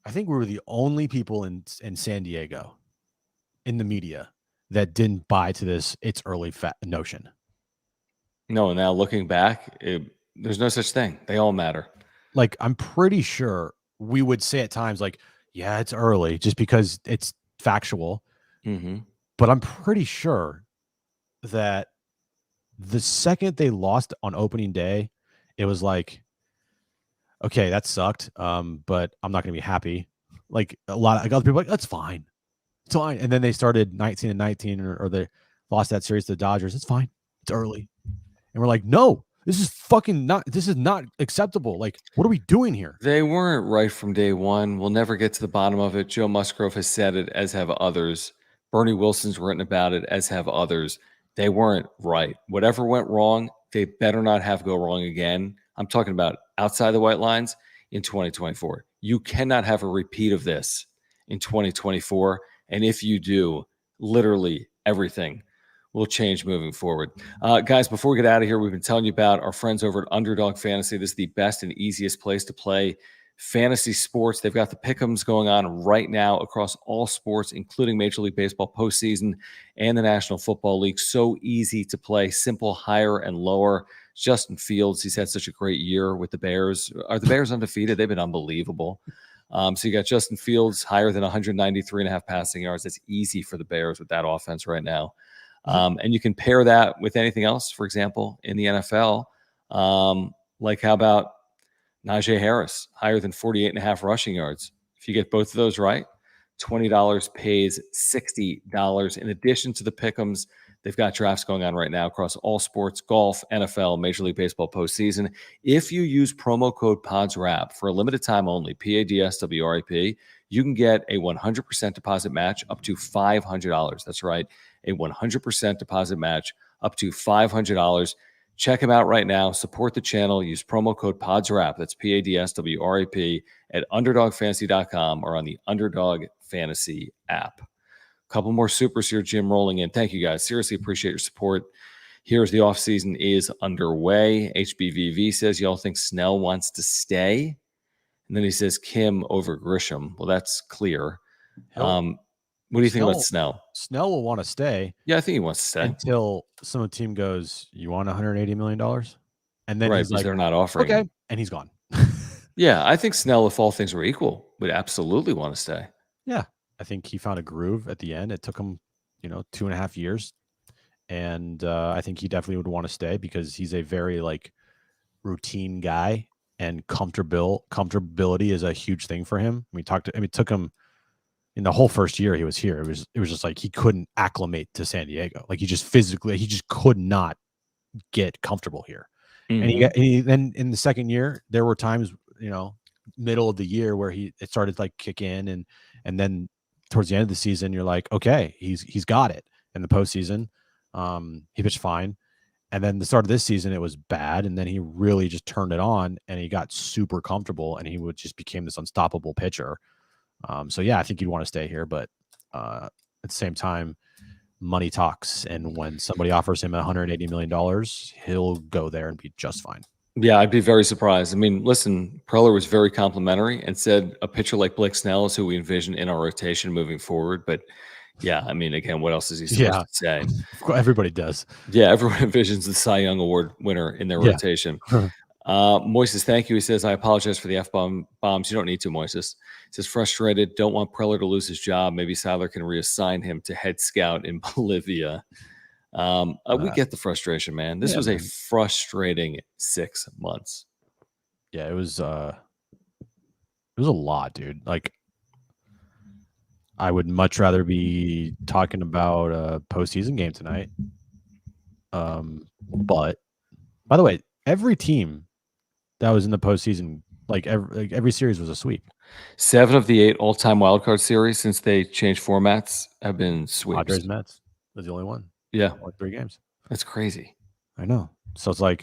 I think we were the only people in San Diego in the media that didn't buy to this it's early notion. No, and now looking back, there's no such thing. They all matter. Like, I'm pretty sure we would say at times, like, yeah, it's early just because it's factual. But I'm pretty sure that the second they lost on opening day, it was like, okay, that sucked. But I'm not going to be happy. Like a lot of like other people, like that's fine, it's fine. And then they started 19-19, or they lost that series to the Dodgers. It's fine, it's early, and we're like, no, this is fucking not. This is not acceptable. Like, what are we doing here? They weren't right from day one. We'll never get to the bottom of it. Joe Musgrove has said it, as have others. Bernie Wilson's written about it, as have others. They weren't right. Whatever went wrong, they better not have go wrong again. I'm talking about outside the white lines in 2024. You cannot have a repeat of this in 2024. And if you do, literally everything will change moving forward. Guys, before we get out of here, we've been telling you about our friends over at Underdog Fantasy. This is the best and easiest place to play fantasy sports. They've got the pick'ems going on right now across all sports, including Major League Baseball postseason and the National Football League. So easy to play, simple, higher and lower. Justin Fields, he's had such a great year with the Bears. Are the Bears undefeated? They've been unbelievable. So you got Justin Fields higher than 193.5 passing yards. That's easy for the Bears with that offense right now. And you can pair that with anything else, for example, in the NFL. Like how about Najee Harris, higher than 48.5 rushing yards? If you get both of those right, $20 pays $60. In addition to the pick'ems, they've got drafts going on right now across all sports, golf, NFL, Major League Baseball postseason. If you use promo code PODSWRAP for a limited time only, PADSWRAP, you can get a 100% deposit match up to $500. That's right, a 100% deposit match up to $500. Check them out right now. Support the channel. Use promo code PODSWRAP. That's PADSWRAP at UnderdogFantasy.com or on the Underdog Fantasy app. A couple more supers here, Jim, rolling in. Thank you, guys. Seriously appreciate your support. Here's the offseason is underway. HBVV says, y'all think Snell wants to stay? And then he says, Kim over Grisham. Well, that's clear. What do you think about Snell? Snell will want to stay. Yeah, I think he wants to stay until some team goes, you want $180 million? And then right, he's because like, they're not offering. Okay. And he's gone. Yeah, I think Snell, if all things were equal, would absolutely want to stay. Yeah. I think he found a groove at the end. It took him, 2.5 years. And I think he definitely would want to stay because he's a very routine guy, and comfortability is a huge thing for him. It took him in the whole first year he was here. It was just like he couldn't acclimate to San Diego. Like he just could not get comfortable here. Mm-hmm. And he then in the second year, there were times, middle of the year where it started kick in, and then towards the end of the season, you're like, okay, he's got it. In the postseason, he pitched fine. And then the start of this season, it was bad. And then he really just turned it on and he got super comfortable and he just became this unstoppable pitcher. So yeah, I think he'd want to stay here, but at the same time, money talks. And when somebody offers him $180 million, he'll go there and be just fine. Yeah, I'd be very surprised. I mean, listen, Preller was very complimentary and said a pitcher like Blake Snell is who we envision in our rotation moving forward. But yeah, I mean, again, what else is he supposed to say? Everybody does. Yeah, everyone envisions the Cy Young Award winner in their rotation. Moises, thank you. He says, I apologize for the F-bombs. You don't need to, Moises. He says, frustrated, don't want Preller to lose his job. Maybe Sadler can reassign him to head scout in Bolivia. We get the frustration, man. This was a frustrating 6 months. Yeah, it was a lot, dude. I would much rather be talking about a postseason game tonight. But by the way, every team that was in the postseason, every series was a sweep. 7 of the 8 all-time wildcard series since they changed formats have been sweeps. Padres Mets was the only one. Yeah, 3 games. That's crazy. I know. So it's look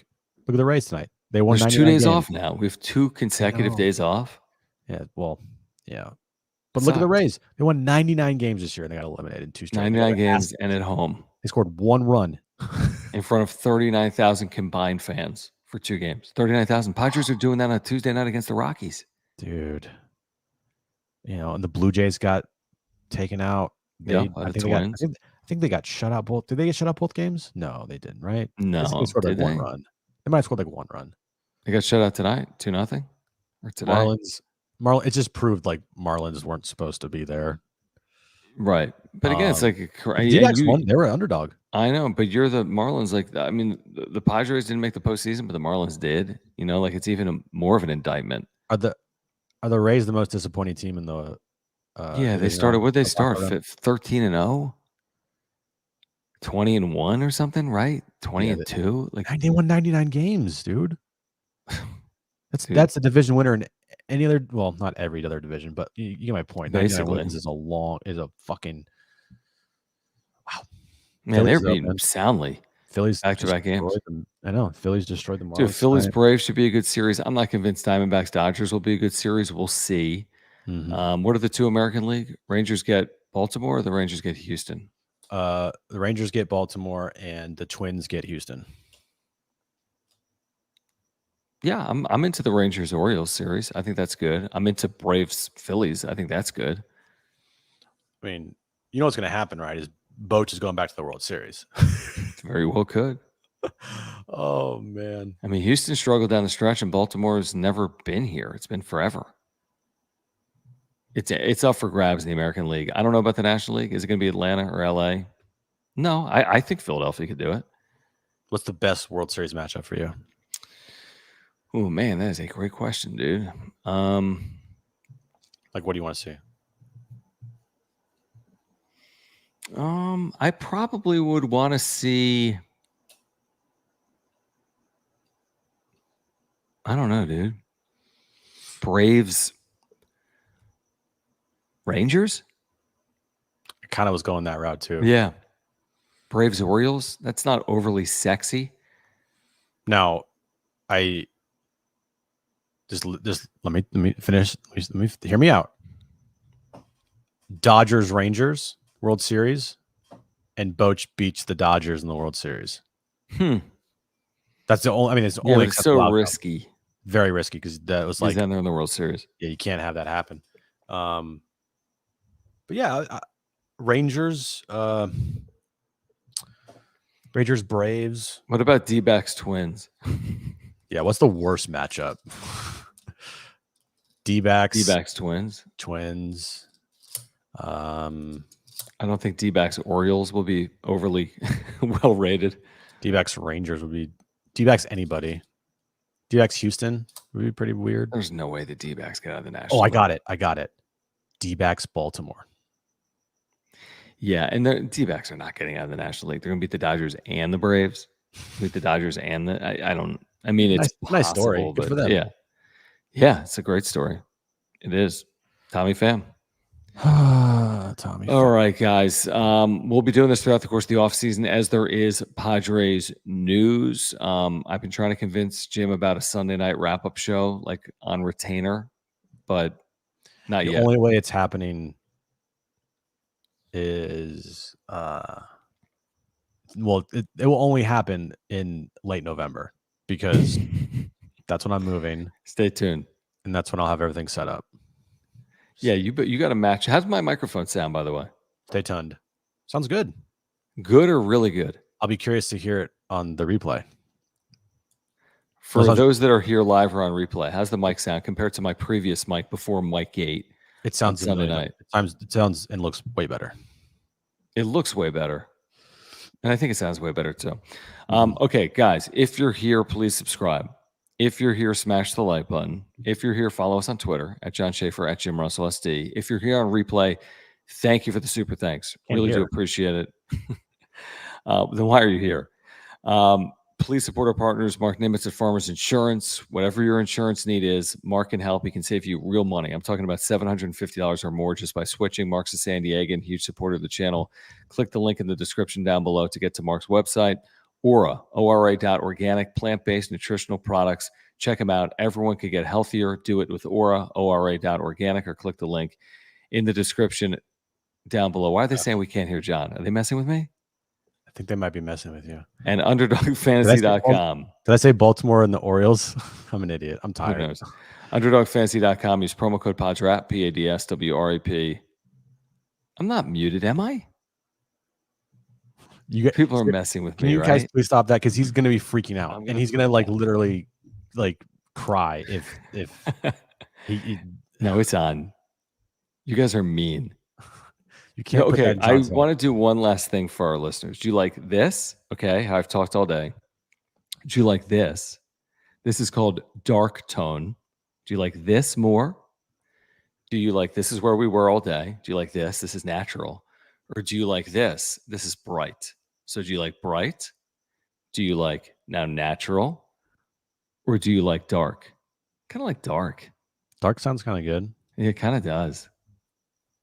at the Rays tonight. They won. There's 2 days off now. We have 2 consecutive days off. Yeah. Well, yeah. But look at the Rays. They won 99 games this year and they got eliminated in 2 straight. 99 games and at home. They scored 1 run in front of 39,000 combined fans for 2 games. 39,000. Padres are doing that on a Tuesday night against the Rockies. Dude. And the Blue Jays got taken out. I think they got shut out both. Did they get shut out both games? No, they didn't, right? No. They scored 1 run. They might have scored 1 run. They got shut out tonight, 2-0. Or today. Marlins. It just proved Marlins weren't supposed to be there. Right. But again, it's they were an underdog. I know, but you're the Marlins. The Padres didn't make the postseason, but the Marlins did. It's even more of an indictment. Are the Rays the most disappointing team in the Yeah, they division started. round. Where'd they Or wild start? card round. 13-0, 20-1 or something, right? Yeah, 20-2. Like, they won 99 games, dude. dude, That's a division winner in any other. Well, not every other division, but you get my point. 99 basically, wins is a fucking wow. man, they're Phillies though, beating man. soundly Phillies just back-to-back games. destroyed them. I know Phillies destroyed the Dude, Marlins Phillies tonight. Braves should be a good series. I'm not convinced Diamondbacks Dodgers will be a good series. We'll see. Mhm. What are the two American League? Rangers get Baltimore, or the Rangers get Houston? The Rangers get Baltimore, and the Twins get Houston. Yeah, I'm into the Rangers Orioles series. I think that's good. I'm into Braves Phillies. I think that's good. I mean, you know what's going to happen, right? Is Boch is going back to the World Series. Very well could. Oh man. I mean, Houston struggled down the stretch, and Baltimore's never been here. It's been forever. It's up for grabs in the American League. I don't know about the National League. Is it going to be Atlanta or LA? No, I think Philadelphia could do it. What's the best World Series matchup for you? Oh man, that is a great question, dude. Like, what do you want to see? I probably would want to see. I don't know, dude. Braves, Rangers. I kind of was going that route too. Yeah, Braves, Orioles. That's not overly sexy. Now, I just let me finish. Let me hear me out. Dodgers Rangers World Series, and Boch beats the Dodgers in the World Series. That's the only. I mean, it's Yeah, only but it's so risky. Very risky because that was He's like down there in the World Series. Yeah, you can't have that happen. But yeah, Rangers, Rangers, Braves. What about D-backs Twins? Yeah, what's the worst matchup? D-backs Twins. Twins. I don't think D-backs Orioles will be overly well rated. D-backs Rangers would be D-backs anybody. D-backs Houston would be pretty weird. There's no way the D-backs get out of the National Oh, League. I got it. D-backs Baltimore. Yeah, and the D-backs are not getting out of the National League. They're going to beat the Dodgers and the Braves. Beat the Dodgers and the I mean, it's nice possible, story. Good but for them. yeah, it's a great story. It is. Tommy Pham. Tommy. All right, guys. We'll be doing this throughout the course of the offseason as there is Padres news. I've been trying to convince Jim about a Sunday night wrap-up show, like on retainer, but not The yet. only way it's happening is well, it will only happen in late November because that's when I'm moving, Stay tuned. and that's when I'll have everything set up. Yeah, you got to match. How's my microphone sound, by the way? Stay tuned. Sounds good. Good or really good? I'll be curious to hear it on the replay. For those that are here live or on replay, how's the mic sound compared to my previous mic before Mic Gate? It sounds Sunday night. It sounds and looks way better. It looks way better. And I think it sounds way better too. Okay, guys, if you're here, please subscribe. If you're here, smash the like button. If you're here, follow us on Twitter at John Schaefer, at Jim Russell SD. If you're here on replay, thank you for the super thanks. Really do appreciate it. Then why are you here? Please support our partners, Mark Nimitz at Farmers Insurance. Whatever your insurance need is, Mark can help. He can save you real money. I'm talking about $750 or more just by switching. Mark's a San Diegan, huge supporter of the channel. Click the link in the description down below to get to Mark's website. Ora, ORA.organic, plant-based nutritional products. Check them out. Everyone could get healthier. Do it with Ora, ORA.organic, or click the link in the description down below. Why are they saying we can't hear John? Are they messing with me? I think they might be messing with you. And UnderdogFantasy.com. Did I say Baltimore and the Orioles? I'm an idiot. I'm tired. Who knows? UnderdogFantasy.com. Use promo code PADSWRAP, PADSWRAP. I'm not muted, am I? People are messing with me, Can you right? guys please stop that? Because he's going to be freaking out. And he's going to like literally like cry if he No, it's on. You guys are mean. You can't. Okay, I want to do one last thing for our listeners. Do you like this? Okay, how I've talked all day. Do you like this? This is called dark tone. Do you like this more? Do you like this is where we were all day? Do you like this? This is natural. Or do you like this? This is bright. So do you like bright? Do you like now natural? Or do you like dark? Kind of like dark. Dark sounds kind of good. Yeah, it kind of does.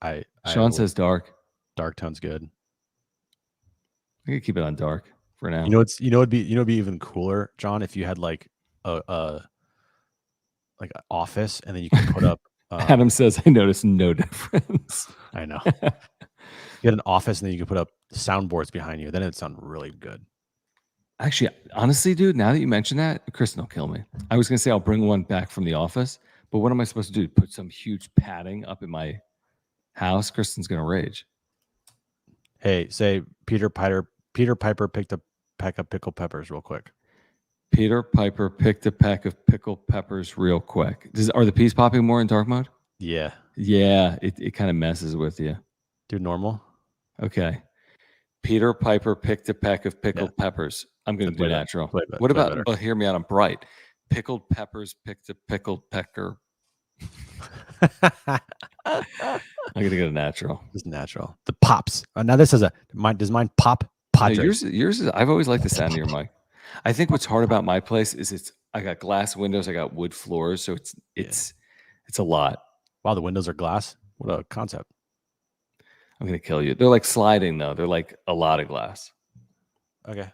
I Sean says dark. dark tone's good. I could keep it on dark for now. It'd be even cooler, John, if you had like a like an office and then you could put up Adam says, I noticed no difference. I know. You had an office and then you could put up soundboards behind you. Then it'd sound really good. Actually, honestly, dude, now that you mention that, Kristen will kill me. I was going to say I'll bring one back from the office, but what am I supposed to do? Put some huge padding up in my house? Kristen's going to rage. Hey, say Peter Piper picked a pack of pickled peppers real quick. Peter Piper picked a pack of pickled peppers real quick. Are the peas popping more in dark mode? Yeah. Yeah, it kind of messes with you. Do normal. Okay. Peter Piper picked a pack of pickled peppers. I'm going to do natural. What about, but hear me out on bright. Pickled peppers picked a pickled pecker. I'm going to go natural. It's natural. The pops. Now this is does mine pop? Padres. No, yours is, I've always liked the sound of your mic. I think what's hard about my place is I got glass windows, I got wood floors, so it's a lot. Wow, the windows are glass. What a concept. I'm gonna kill you. They're like sliding though. They're like a lot of glass. Okay.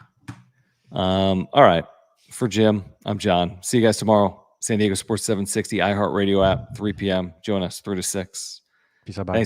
All right. For Jim, I'm John. See you guys tomorrow. San Diego Sports 760 iHeartRadio app, 3 p.m. Join us 3 to 6. Peace out. Bye. Thanks.